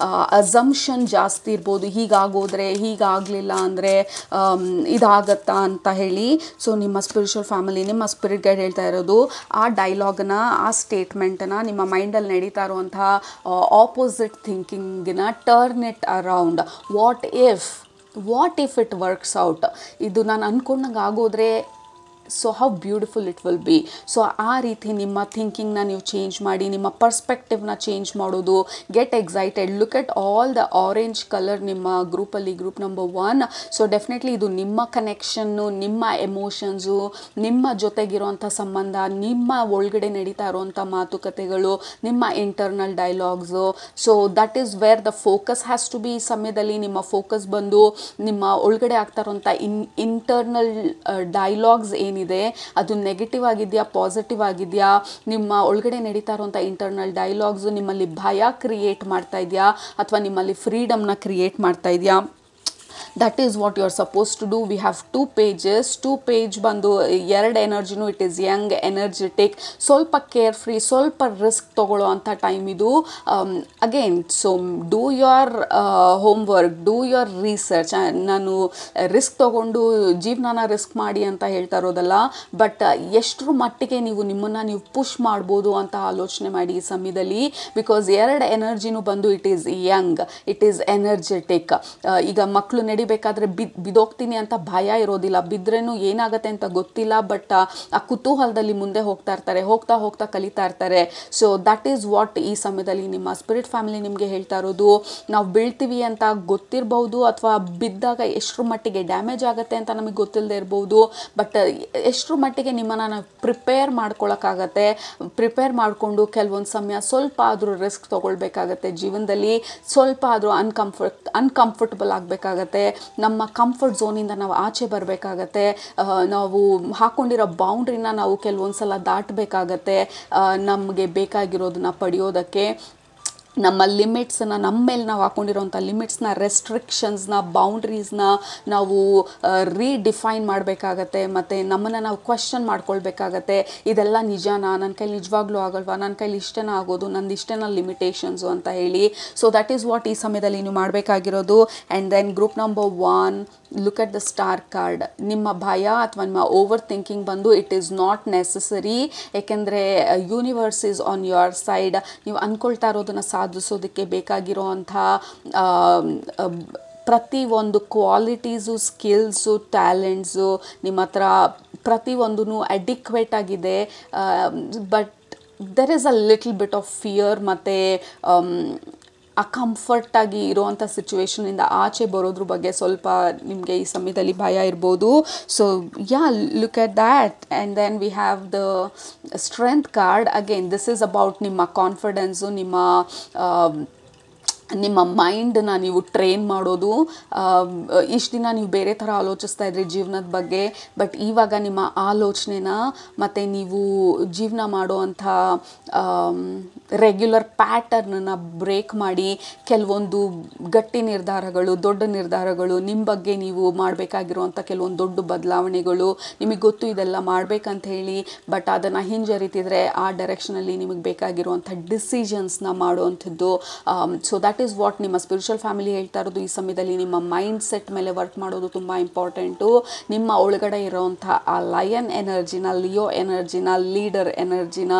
ಅಸಂಪ್ಷನ್ ಜಾಸ್ತಿ ಇರ್ಬೋದು. ಹೀಗಾಗೋದ್ರೆ, ಹೀಗಾಗಲಿಲ್ಲ ಅಂದರೆ ಇದಾಗತ್ತಾ ಅಂತ ಹೇಳಿ. ಸೊ ನಿಮ್ಮ ಸ್ಪಿರಿಚುವಲ್ ಫ್ಯಾಮಿಲಿ, ನಿಮ್ಮ ಸ್ಪಿರಿಟ್ ಗೈಡ್ ಹೇಳ್ತಾ ಇರೋದು ಆ ಡೈಲಾಗ್ನ, ಆ ಸ್ಟೇಟ್ಮೆಂಟನ್ನು, ನಿಮ್ಮ ಮೈಂಡಲ್ಲಿ ನಡೀತಾ ಇರುವಂತಹ ಆಪೋಸಿಟ್ ಥಿಂಕಿಂಗ್ನ turn it around. What if it works out? ಇದು ನಾನು ಅಂದ್ಕೊಂಡಂಗೆ ಆಗೋದ್ರೆ so how beautiful it will be. So ಆ ರೀತಿ ನಿಮ್ಮ ಥಿಂಕಿಂಗ್ನ ನೀವು ಚೇಂಜ್ ಮಾಡಿ, ನಿಮ್ಮ ಪರ್ಸ್ಪೆಕ್ಟಿವ್ನ ಚೇಂಜ್ ಮಾಡೋದು. Get excited, look at all the orange colour ನಿಮ್ಮ ಗ್ರೂಪಲ್ಲಿ, ಗ್ರೂಪ್ ನಂಬರ್ 1. ಸೊ ಡೆಫಿನೆಟ್ಲಿ ಇದು ನಿಮ್ಮ ಕನೆಕ್ಷನ್ನು, ನಿಮ್ಮ ಎಮೋಷನ್ಸು, ನಿಮ್ಮ ಜೊತೆಗಿರುವಂಥ ಸಂಬಂಧ, ನಿಮ್ಮ ಒಳಗಡೆ ನಡೀತಾ ಇರುವಂಥ ಮಾತುಕತೆಗಳು, ನಿಮ್ಮ internal dialogues. So that is where the focus has to be. ಈ ಸಮಯದಲ್ಲಿ ನಿಮ್ಮ ಫೋಕಸ್ ಬಂದು ನಿಮ್ಮ ಒಳಗಡೆ ಆಗ್ತಾ ಇರುವಂಥ ಇಂಟರ್ನಲ್ ಡೈಲಾಗ್ಸ್ ಏನಿದೆ ಅದು ನೆಗೆಟಿವ್ ಆಗಿದೆಯಾ, ಪಾಸಿಟಿವ್ ಆಗಿದೆಯಾ, ನಿಮ್ಮ ಒಳಗಡೆ ನಡೀತಾ ಇರುವಂಥ ಇಂಟರ್ನಲ್ ಡೈಲಾಗ್ಸು ನಿಮ್ಮಲ್ಲಿ ಭಯ ಕ್ರಿಯೇಟ್ ಮಾಡ್ತಾ ಇದೆಯಾ ಅಥವಾ ನಿಮ್ಮಲ್ಲಿ ಫ್ರೀಡಮ್ನ ಕ್ರಿಯೇಟ್ ಮಾಡ್ತಾ ಇದೆಯಾ? That is what you are suppose to do. We have 2 pages. 2 page ಬಂದು 2 ಎನರ್ಜಿನೂ ಇಟ್ ಈಸ್ ಯಂಗ್, ಎನರ್ಜೆಟಿಕ್, ಸ್ವಲ್ಪ ಕೇರ್ ಫ್ರೀ, ಸ್ವಲ್ಪ ರಿಸ್ಕ್ ತೊಗೊಳ್ಳೋ ಅಂಥ ಟೈಮ್ ಇದು. Again, so do your homework, do your research. ನಾನು ರಿಸ್ಕ್ ತೊಗೊಂಡು ಜೀವನನ ರಿಸ್ಕ್ ಮಾಡಿ ಅಂತ ಹೇಳ್ತಾ ಇರೋದಲ್ಲ, ಬಟ್ ಎಷ್ಟರ ಮಟ್ಟಿಗೆ ನೀವು ನಿಮ್ಮನ್ನು ನೀವು ಪುಷ್ ಮಾಡ್ಬೋದು ಅಂತ ಆಲೋಚನೆ ಮಾಡಿ ಈ ಸಮಯದಲ್ಲಿ. ಬಿಕಾಸ್ 2 ಎನರ್ಜಿನೂ ಬಂದು it is Young, it is energetic. ಈಗ ಮಕ್ಕಳು ನಡಿಬೇಕಾದ್ರೆ ಬಿದ್ದೋಗ್ತೀನಿ ಅಂತ ಭಯ ಇರೋದಿಲ್ಲ, ಬಿದ್ರೇನು ಏನಾಗುತ್ತೆ ಅಂತ ಗೊತ್ತಿಲ್ಲ, ಬಟ್ ಆ ಕುತೂಹಲದಲ್ಲಿ ಮುಂದೆ ಹೋಗ್ತಾ ಇರ್ತಾರೆ, ಹೋಗ್ತಾ ಹೋಗ್ತಾ ಕಲಿತಾ ಇರ್ತಾರೆ. ಸೊ ದಟ್ ಈಸ್ ವಾಟ್ ಈ ಸಮಯದಲ್ಲಿ ನಿಮ್ಮ ಸ್ಪಿರಿಟ್ ಫ್ಯಾಮಿಲಿ ನಿಮಗೆ ಹೇಳ್ತಾ ಇರೋದು. ನಾವು ಬೀಳ್ತೀವಿ ಅಂತ ಗೊತ್ತಿರಬಹುದು, ಅಥವಾ ಬಿದ್ದಾಗ ಎಷ್ಟರ ಮಟ್ಟಿಗೆ ಡ್ಯಾಮೇಜ್ ಆಗುತ್ತೆ ಅಂತ ನಮಗೆ ಗೊತ್ತಿಲ್ಲದೆ ಇರ್ಬೋದು, ಬಟ್ ಎಷ್ಟರ ಮಟ್ಟಿಗೆ ನಿಮ್ಮನ್ನು ನಾವು ಪ್ರಿಪೇರ್ ಮಾಡ್ಕೊಳಕ್ಕಾಗತ್ತೆ. ಪ್ರಿಪೇರ್ ಮಾಡಿಕೊಂಡು ಕೆಲವೊಂದು ಸಮಯ ಸ್ವಲ್ಪ ಆದರೂ ರಿಸ್ಕ್ ತೊಗೊಳ್ಬೇಕಾಗತ್ತೆ ಜೀವನದಲ್ಲಿ, ಸ್ವಲ್ಪ ಆದರೂ ಅನ್ಕಂಫರ್ಟಬಲ್ ಆಗಬೇಕಾಗತ್ತೆ. ನಮ್ಮ ಕಂಫರ್ಟ್ ಝೋನಿಂದ ನಾವು ಆಚೆ ಬರಬೇಕಾಗತ್ತೆ. ನಾವು ಹಾಕ್ಕೊಂಡಿರೋ ಬೌಂಡ್ರಿನ ನಾವು ಕೆಲವೊಂದು ಸಲ ದಾಟಬೇಕಾಗತ್ತೆ ನಮಗೆ ಬೇಕಾಗಿರೋದನ್ನ ಪಡೆಯೋದಕ್ಕೆ. ನಮ್ಮ ಲಿಮಿಟ್ಸನ್ನು, ನಮ್ಮ ಮೇಲೆ ನಾವು ಹಾಕ್ಕೊಂಡಿರೋಂಥ ಲಿಮಿಟ್ಸ್ನ, ರೆಸ್ಟ್ರಿಕ್ಷನ್ಸ್ನ, ಬೌಂಡ್ರೀಸ್ನ ನಾವು ರೀಡಿಫೈನ್ ಮಾಡಬೇಕಾಗತ್ತೆ. ಮತ್ತು ನಮ್ಮನ್ನು ನಾವು ಕ್ವೆಶ್ಚನ್ ಮಾಡ್ಕೊಳ್ಬೇಕಾಗತ್ತೆ. ಇದೆಲ್ಲ ನಿಜಾನಾ, ನನ್ನ ಕೈಲಿ ನಿಜವಾಗ್ಲೂ ಆಗಲ್ವಾ, ನನ್ನ ಕೈಲಿ ಇಷ್ಟೇನ ಆಗೋದು, ನಂದು ಇಷ್ಟೇನ ಲಿಮಿಟೇಷನ್ಸು ಅಂತ ಹೇಳಿ. ಸೊ ದಟ್ ಈಸ್ ವಾಟ್ ಈ ಸಮಯದಲ್ಲಿ ನೀವು ಮಾಡಬೇಕಾಗಿರೋದು. And then group number 1, look at the star card. ನಿಮ್ಮ ಭಯ ಅಥವಾ ನಿಮ್ಮ ಓವರ್ ಥಿಂಕಿಂಗ್ ಬಂದು ಇಟ್ ಈಸ್ ನಾಟ್ ನೆಸಸರಿ. ಏಕೆಂದರೆ universe is on your side. ನೀವು ಅಂದ್ಕೊಳ್ತಾ ಇರೋದನ್ನು ಸಾಧಿಸೋದಕ್ಕೆ ಬೇಕಾಗಿರೋ ಅಂಥ ಪ್ರತಿಯೊಂದು ಕ್ವಾಲಿಟೀಸು, ಸ್ಕಿಲ್ಸು, ಟ್ಯಾಲೆಂಟ್ಸು ನಿಮ್ಮ ಹತ್ರ ಪ್ರತಿಯೊಂದೂ ಅಡಿಕ್ವೇಟ್ ಆಗಿದೆ. But there is a little bit of fear ಮತ್ತು ಅಕಂಫರ್ಟಾಗಿ ಇರೋವಂಥ ಸಿಚುವೇಷನಿಂದ ಆಚೆ ಬರೋದ್ರ ಬಗ್ಗೆ ಸ್ವಲ್ಪ ನಿಮಗೆ ಈ ಸಮಯದಲ್ಲಿ ಭಯ ಇರ್ಬೋದು. So look at that. And then we have the strength card. Again this is about ನಿಮ್ಮ ಕಾನ್ಫಿಡೆನ್ಸು, ನಿಮ್ಮ ಮೈಂಡನ್ನ ನೀವು ಟ್ರೈನ್ ಮಾಡೋದು. ಇಷ್ಟು ದಿನ ನೀವು ಬೇರೆ ಥರ ಆಲೋಚಿಸ್ತಾ ಇದ್ರಿ ಜೀವನದ ಬಗ್ಗೆ, ಬಟ್ ಇವಾಗ ನಿಮ್ಮ ಆಲೋಚನೆನ ಮತ್ತು ನೀವು ಜೀವನ ಮಾಡುವಂಥ ರೆಗ್ಯುಲರ್ ಪ್ಯಾಟರ್ನನ್ನು ಬ್ರೇಕ್ ಮಾಡಿ ಕೆಲವೊಂದು ಗಟ್ಟಿ ನಿರ್ಧಾರಗಳು, ದೊಡ್ಡ ನಿರ್ಧಾರಗಳು, ನಿಮ್ಮ ಬಗ್ಗೆ ನೀವು ಮಾಡಬೇಕಾಗಿರುವಂಥ ಕೆಲವೊಂದು ದೊಡ್ಡ ಬದಲಾವಣೆಗಳು, ನಿಮಗೆ ಗೊತ್ತು ಇದೆಲ್ಲ ಮಾಡಬೇಕಂತ ಹೇಳಿ, ಬಟ್ ಅದನ್ನು ಹಿಂಜರಿತಿದ್ರೆ ಆ ಡೈರೆಕ್ಷನಲ್ಲಿ ನಿಮಗೆ ಬೇಕಾಗಿರುವಂಥ ಡಿಸಿಷನ್ಸ್ನ ಮಾಡುವಂಥದ್ದು. ಸೊ ದಟ್ ಈಸ್ ವಾಟ್ ನಿಮ್ಮ ಸ್ಪಿರಿಚುವಲ್ ಫ್ಯಾಮಿಲಿ ಹೇಳ್ತಾ ಇರೋದು. ಈ ಸಮಯದಲ್ಲಿ ನಿಮ್ಮ ಮೈಂಡ್ ಸೆಟ್ ಮೇಲೆ ವರ್ಕ್ ಮಾಡೋದು ತುಂಬ ಇಂಪಾರ್ಟೆಂಟು. ನಿಮ್ಮ ಒಳಗಡೆ ಇರೋವಂಥ ಆ ಲಯನ್ ಎನರ್ಜಿನ, ಲಿಯೋ ಎನರ್ಜಿನ, ಲೀಡರ್ ಎನರ್ಜಿನ,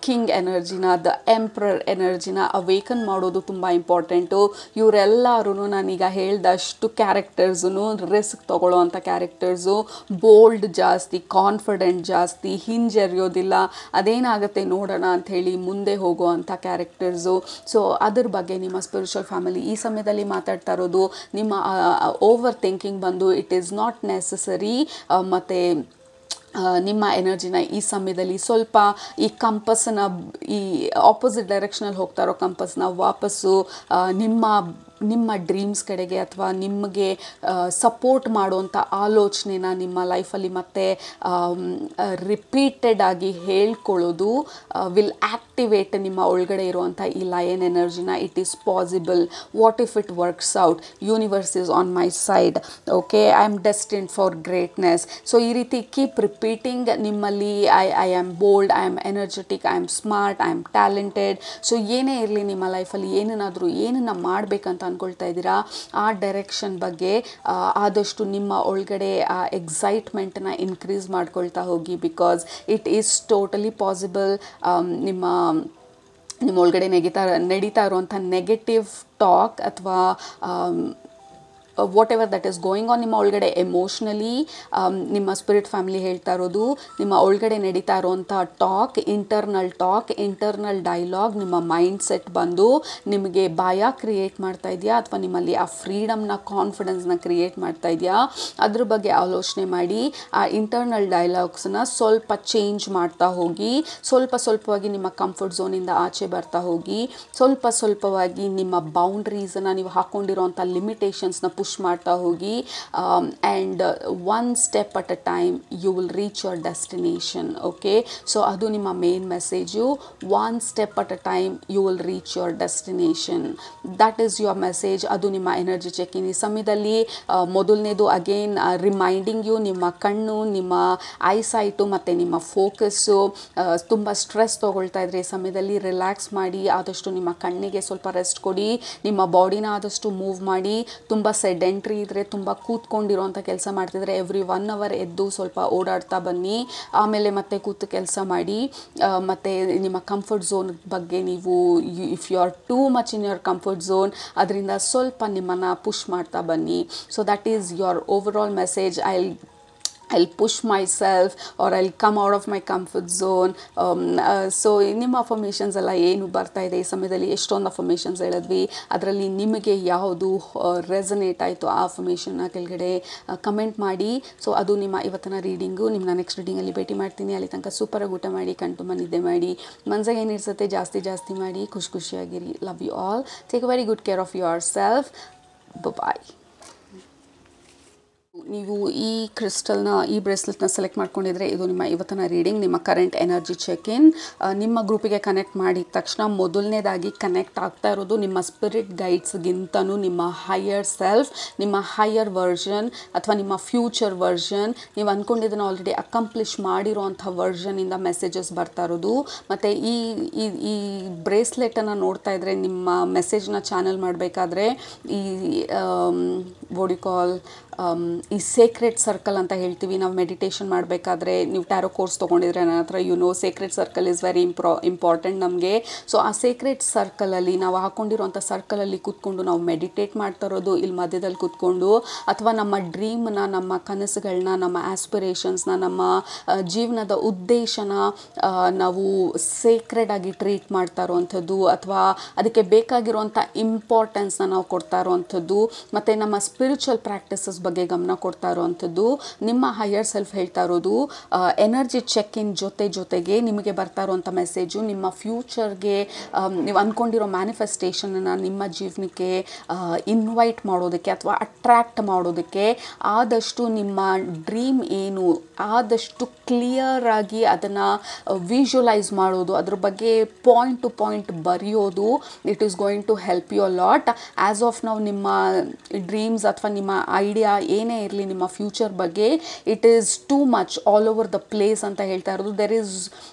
ಕಿಂಗ್ ಎನರ್ಜಿನ, ದ ಎಂಪ್ರರ್ ಎನರ್ಜಿನ ಅವೇಕನ್ ಮಾಡೋದು ತುಂಬ ಇಂಪಾರ್ಟೆಂಟು. ಇವರೆಲ್ಲರೂ ನಾನೀಗ ಹೇಳ್ದಷ್ಟು ಕ್ಯಾರೆಕ್ಟರ್ಸು ರಿಸ್ಕ್ ತೊಗೊಳ್ಳೋ ಅಂಥ ಕ್ಯಾರೆಕ್ಟರ್ಸು, ಬೋಲ್ಡ್ ಜಾಸ್ತಿ, ಕಾನ್ಫಿಡೆಂಟ್ ಜಾಸ್ತಿ, ಹಿಂಜರಿಯೋದಿಲ್ಲ, ಅದೇನಾಗುತ್ತೆ ನೋಡೋಣ ಅಂಥೇಳಿ ಮುಂದೆ ಹೋಗೋ ಅಂಥ ಕ್ಯಾರೆಕ್ಟರ್ಸು. ಸೊ ಅದ್ರ ಬಗ್ಗೆ ನಿಮ್ಮ ಸ್ಪಿರಿಚುವಲ್ ಫ್ಯಾಮಿಲಿ ಈ ಸಮಯದಲ್ಲಿ ಮಾತಾಡ್ತಾ ಇರೋದು. ನಿಮ್ಮ ಓವರ್ ಥಿಂಕಿಂಗ್ ಬಂದು ಇಟ್ ಈಸ್ ನಾಟ್ ನೆಸಸರಿ. ಮತ್ತು ನಿಮ್ಮ ಎನರ್ಜಿನ ಈ ಸಮಯದಲ್ಲಿ ಸ್ವಲ್ಪ ಈ ಕಂಪಸ್ಸನ್ನು, ಈ ಆಪೋಸಿಟ್ ಡೈರೆಕ್ಷನಲ್ಲಿ ಹೋಗ್ತಾ ಇರೋ ಕಂಪಸ್ನ ವಾಪಸ್ಸು ನಿಮ್ಮ ಡ್ರೀಮ್ಸ್ ಕಡೆಗೆ ಅಥವಾ ನಿಮಗೆ ಸಪೋರ್ಟ್ ಮಾಡುವಂಥ ಆಲೋಚನೆನ ನಿಮ್ಮ ಲೈಫಲ್ಲಿ ಮತ್ತೆ ರಿಪೀಟೆಡ್ ಆಗಿ ಹೇಳ್ಕೊಳ್ಳೋದು ವಿಲ್ ಆ್ಯಕ್ಟಿವೇಟ್ ನಿಮ್ಮ ಒಳಗಡೆ ಇರುವಂಥ ಈ ಲಯನ್ ಎನರ್ಜಿನ. It is possible, what if it works out, universe is on my side, okay, I am destined for greatness. So ಈ ರೀತಿ ಕೀಪ್ ರಿಪೀಟಿಂಗ್ ನಿಮ್ಮಲ್ಲಿ I am bold, I am energetic, I am smart, I am talented. So ಏನೇ ಇರಲಿ ನಿಮ್ಮ ಲೈಫಲ್ಲಿ ಏನನ್ನ ಮಾಡಬೇಕಂತ ಅಂದ್ಕೊಳ್ತಾ ಇದ್ದೀರಾ ಆ ಡೈರೆಕ್ಷನ್ ಬಗ್ಗೆ ಆದಷ್ಟು ನಿಮ್ಮ ಒಳಗಡೆ ಆ ಎಕ್ಸೈಟ್ಮೆಂಟನ್ನ ಇನ್ಕ್ರೀಸ್ ಮಾಡ್ಕೊಳ್ತಾ ಹೋಗಿ. Because it is totally possible. ನಿಮ್ಮ ಒಳಗಡೆ ನಡೀತಾ ಇರುವಂಥ ನೆಗೆಟಿವ್ ಟಾಕ್ ಅಥವಾ what ever that is going on ನಿಮ್ಮ ಒಳಗಡೆ ಎಮೋಷ್ನಲಿ, ನಿಮ್ಮ ಸ್ಪಿರಿಟ್ ಫ್ಯಾಮಿಲಿ ಹೇಳ್ತಾ ಇರೋದು ನಿಮ್ಮ ಒಳಗಡೆ ನಡೀತಾ ಇರೋವಂಥ ಇಂಟರ್ನಲ್ ಡೈಲಾಗ್ ನಿಮ್ಮ ಮೈಂಡ್ ಸೆಟ್ ಬಂದು ನಿಮಗೆ ಭಯ ಕ್ರಿಯೇಟ್ ಮಾಡ್ತಾ ಇದೆಯಾ ಅಥವಾ ನಿಮ್ಮಲ್ಲಿ ಆ ಫ್ರೀಡಮ್ನ ಕಾನ್ಫಿಡೆನ್ಸ್ನ ಕ್ರಿಯೇಟ್ ಮಾಡ್ತಾ ಇದೆಯಾ, ಅದ್ರ ಬಗ್ಗೆ ಆಲೋಚನೆ ಮಾಡಿ ಆ ಇಂಟರ್ನಲ್ ಡೈಲಾಗ್ಸನ್ನ ಸ್ವಲ್ಪ ಚೇಂಜ್ ಮಾಡ್ತಾ ಹೋಗಿ, ಸ್ವಲ್ಪವಾಗಿ ನಿಮ್ಮ ಕಂಫರ್ಟ್ ಝೋನಿಂದ ಆಚೆ ಬರ್ತಾ ಹೋಗಿ, ಸ್ವಲ್ಪವಾಗಿ ನಿಮ್ಮ ಬೌಂಡ್ರೀಸನ್ನು ನೀವು ಹಾಕ್ಕೊಂಡಿರೋಂಥ ಲಿಮಿಟೇಷನ್ಸ್ನ ಪುಷ್ ಮಾಡ್ತಾ ಹೋಗಿ. And one step at a time you will reach your destination. Okay, so ಅದು ನಿಮ್ಮ main message. One step at a time you will reach your destination. That is your message. ಅದು ನಿಮ್ಮ ಎನರ್ಜಿ ಚೆಕಿಂಗ್. ಈ ಸಮಯದಲ್ಲಿ ಮೊದಲನೇದು again reminding you, ನಿಮ್ಮ ಕಣ್ಣು, ನಿಮ್ಮ ಐಸೈಟು ಮತ್ತು ನಿಮ್ಮ ಫೋಕಸ್ಸು ತುಂಬ ಸ್ಟ್ರೆಸ್ ತೊಗೊಳ್ತಾ ಇದ್ರೆ ಈ ಸಮಯದಲ್ಲಿ ರಿಲ್ಯಾಕ್ಸ್ ಮಾಡಿ. ಆದಷ್ಟು ನಿಮ್ಮ ಕಣ್ಣಿಗೆ ಸ್ವಲ್ಪ ರೆಸ್ಟ್ ಕೊಡಿ. ನಿಮ್ಮ ಬಾಡಿನ ಆದಷ್ಟು ಮೂವ್ ಮಾಡಿ. ತುಂಬ ಸೆಡೆಂಟ್ರಿ ಇದ್ದರೆ, ತುಂಬ ಕೂತ್ಕೊಂಡಿರೋಂಥ ಕೆಲಸ ಮಾಡ್ತಿದ್ರೆ ಎವ್ರಿ 1 hour ಎದ್ದು ಸ್ವಲ್ಪ ಓಡಾಡ್ತಾ ಬನ್ನಿ. ಆಮೇಲೆ ಮತ್ತೆ ಕೂತು ಕೆಲಸ ಮಾಡಿ. ಮತ್ತು ನಿಮ್ಮ ಕಂಫರ್ಟ್ ಝೋನ್ ಬಗ್ಗೆ ನೀವು if you are too much in your comfort zone ಅದರಿಂದ ಸ್ವಲ್ಪ ನಿಮ್ಮನ್ನು ಪುಷ್ ಮಾಡ್ತಾ ಬನ್ನಿ. So that is your overall message. I'll push myself or I'll come out of my comfort zone. So ನಿಮ್ಮ affirmations ಎಲ್ಲ ಏನು ಬರ್ತಾ ಇದೆ ಈ ಸಮಯದಲ್ಲಿ, ಎಷ್ಟೊಂದು ಅಫರ್ಮೇಷನ್ಸ್ ಹೇಳಿದ್ವಿ, ಅದರಲ್ಲಿ ನಿಮಗೆ ಯಾವುದು ರೆಸನೇಟ್ ಆಯಿತು ಆ ಅಫರ್ಮೇಷನ್ನ ಕೆಳಗಡೆ ಕಮೆಂಟ್ ಮಾಡಿ. ಸೊ ಅದು ನಿಮ್ಮ ಇವತ್ತಿನ ರೀಡಿಂಗು. ನಿಮ್ಮನ್ನ ನೆಕ್ಸ್ಟ್ ರೀಡಿಂಗಲ್ಲಿ ಭೇಟಿ ಮಾಡ್ತೀನಿ. ಅಲ್ಲಿ ತನಕ ಸೂಪರಾಗಿ ಊಟ ಮಾಡಿ, ಕಣ್ತುಂಬ ನಿದ್ದೆ ಮಾಡಿ, ಮನಸ್ಸಿಗೆ ಏನಿರ್ತದೆ ಜಾಸ್ತಿ ಮಾಡಿ, ಖುಷಿಯಾಗಿರಿ. Love you all. Take very good care of yourself. Bye. ನೀವು ಈ ಕ್ರಿಸ್ಟಲ್ನ, ಈ ಬ್ರೇಸ್ಲೆಟ್ನ ಸೆಲೆಕ್ಟ್ ಮಾಡ್ಕೊಂಡಿದ್ರೆ ಇದು ನಿಮ್ಮ ಇವತ್ತಿನ ರೀಡಿಂಗ್, ನಿಮ್ಮ ಕರೆಂಟ್ ಎನರ್ಜಿ ಚೆಕ್ ಇನ್. ನಿಮ್ಮ ಗ್ರೂಪಿಗೆ ಕನೆಕ್ಟ್ ಮಾಡಿದ ತಕ್ಷಣ ಮೊದಲನೇದಾಗಿ ಕನೆಕ್ಟ್ ಆಗ್ತಾ ಇರೋದು ನಿಮ್ಮ ಸ್ಪಿರಿಟ್ ಗೈಡ್ಸ್ಗಿಂತನೂ ನಿಮ್ಮ ಹೈಯರ್ ಸೆಲ್ಫ್, ನಿಮ್ಮ ಹೈಯರ್ ವರ್ಷನ್ ಅಥವಾ ನಿಮ್ಮ ಫ್ಯೂಚರ್ ವರ್ಷನ್, ನೀವು ಅಂದ್ಕೊಂಡಿದ್ದನ್ನು ಆಲ್ರೆಡಿ ಅಕಂಪ್ಲಿಷ್ ಮಾಡಿರೋವಂಥ ವರ್ಷನಿಂದ ಮೆಸೇಜಸ್ ಬರ್ತಾ ಇರೋದು. ಮತ್ತು ಈ ಬ್ರೇಸ್ಲೆಟನ್ನು ನೋಡ್ತಾ ಇದ್ದರೆ ನಿಮ್ಮ ಮೆಸೇಜ್ನ ಚಾನಲ್ ಮಾಡಬೇಕಾದ್ರೆ ಈ ಬಾಡಿ ಕಾಲ್ ಈ ಸೇಕ್ರೆಟ್ ಸರ್ಕಲ್ ಅಂತ ಹೇಳ್ತೀವಿ ನಾವು. ಮೆಡಿಟೇಷನ್ ಮಾಡಬೇಕಾದ್ರೆ ನೀವು ಟ್ಯಾರೋ ಕೋರ್ಸ್ ತೊಗೊಂಡಿದ್ರೆ ನನ್ನ ಹತ್ರ sacred circle is very important ನಮಗೆ. ಸೊ ಆ ಸೇಕ್ರೆಟ್ ಸರ್ಕಲಲ್ಲಿ ನಾವು ಹಾಕ್ಕೊಂಡಿರೋಂಥ ಸರ್ಕಲಲ್ಲಿ ಕೂತ್ಕೊಂಡು ನಾವು ಮೆಡಿಟೇಟ್ ಮಾಡ್ತಾ ಇರೋದು ಇಲ್ಲಿ ಮಧ್ಯದಲ್ಲಿ ಕೂತ್ಕೊಂಡು, ಅಥವಾ ನಮ್ಮ ಡ್ರೀಮ್ನ, ನಮ್ಮ ಕನಸುಗಳನ್ನ, ನಮ್ಮ ಆಸ್ಪಿರೇಷನ್ಸ್ನ, ನಮ್ಮ ಜೀವನದ ಉದ್ದೇಶನ ನಾವು ಸೇಕ್ರೆಡ್ ಆಗಿ ಟ್ರೀಟ್ ಮಾಡ್ತಾ ಇರೋವಂಥದ್ದು, ಅಥವಾ ಅದಕ್ಕೆ ಬೇಕಾಗಿರುವಂಥ ಇಂಪಾರ್ಟೆನ್ಸ್ನ ನಾವು ಕೊಡ್ತಾ ಇರೋವಂಥದ್ದು, ಮತ್ತು ನಮ್ಮ ಸ್ಪಿರಿಚುವಲ್ ಪ್ರಾಕ್ಟೀಸಸ್ ಬಗ್ಗೆ ಗಮನ ಕೊಡ್ತಾ ಇರೋವಂಥದ್ದು. ನಿಮ್ಮ ಹೈಯರ್ ಸೆಲ್ಫ್ ಹೇಳ್ತಾ ಇರೋದು ಎನರ್ಜಿ ಚೆಕ್ ಇನ್ ಜೊತೆಗೆ ನಿಮಗೆ ಬರ್ತಾ ಇರೋವಂಥ ಮೆಸೇಜು ನಿಮ್ಮ ಫ್ಯೂಚರ್ಗೆ ನೀವು ಅಂದ್ಕೊಂಡಿರೋ ಮ್ಯಾನಿಫೆಸ್ಟೇಷನನ್ನು ನಿಮ್ಮ ಜೀವನಕ್ಕೆ ಇನ್ವೈಟ್ ಮಾಡೋದಕ್ಕೆ ಅಥವಾ ಅಟ್ರ್ಯಾಕ್ಟ್ ಮಾಡೋದಕ್ಕೆ ಆದಷ್ಟು ನಿಮ್ಮ ಡ್ರೀಮ್ ಏನು ಆದಷ್ಟು ಕ್ಲಿಯರ್ ಆಗಿ ಅದನ್ನು ವಿಜುವಲೈಸ್ ಮಾಡೋದು, ಅದ್ರ ಬಗ್ಗೆ ಪಾಯಿಂಟ್ ಟು ಪಾಯಿಂಟ್ ಬರೆಯೋದು. It is going to help you a lot. As of ನಾವು ನಿಮ್ಮ ಡ್ರೀಮ್ಸ್ ಅಥವಾ ನಿಮ್ಮ ಐಡಿಯಾ ಏನೇ ಇರಲಿ ನಿಮ್ಮ ಫ್ಯೂಚರ್ ಬಗ್ಗೆ, it is too much all over the place ಅಂತ ಹೇಳ್ತಾ ಇರೋದು. There is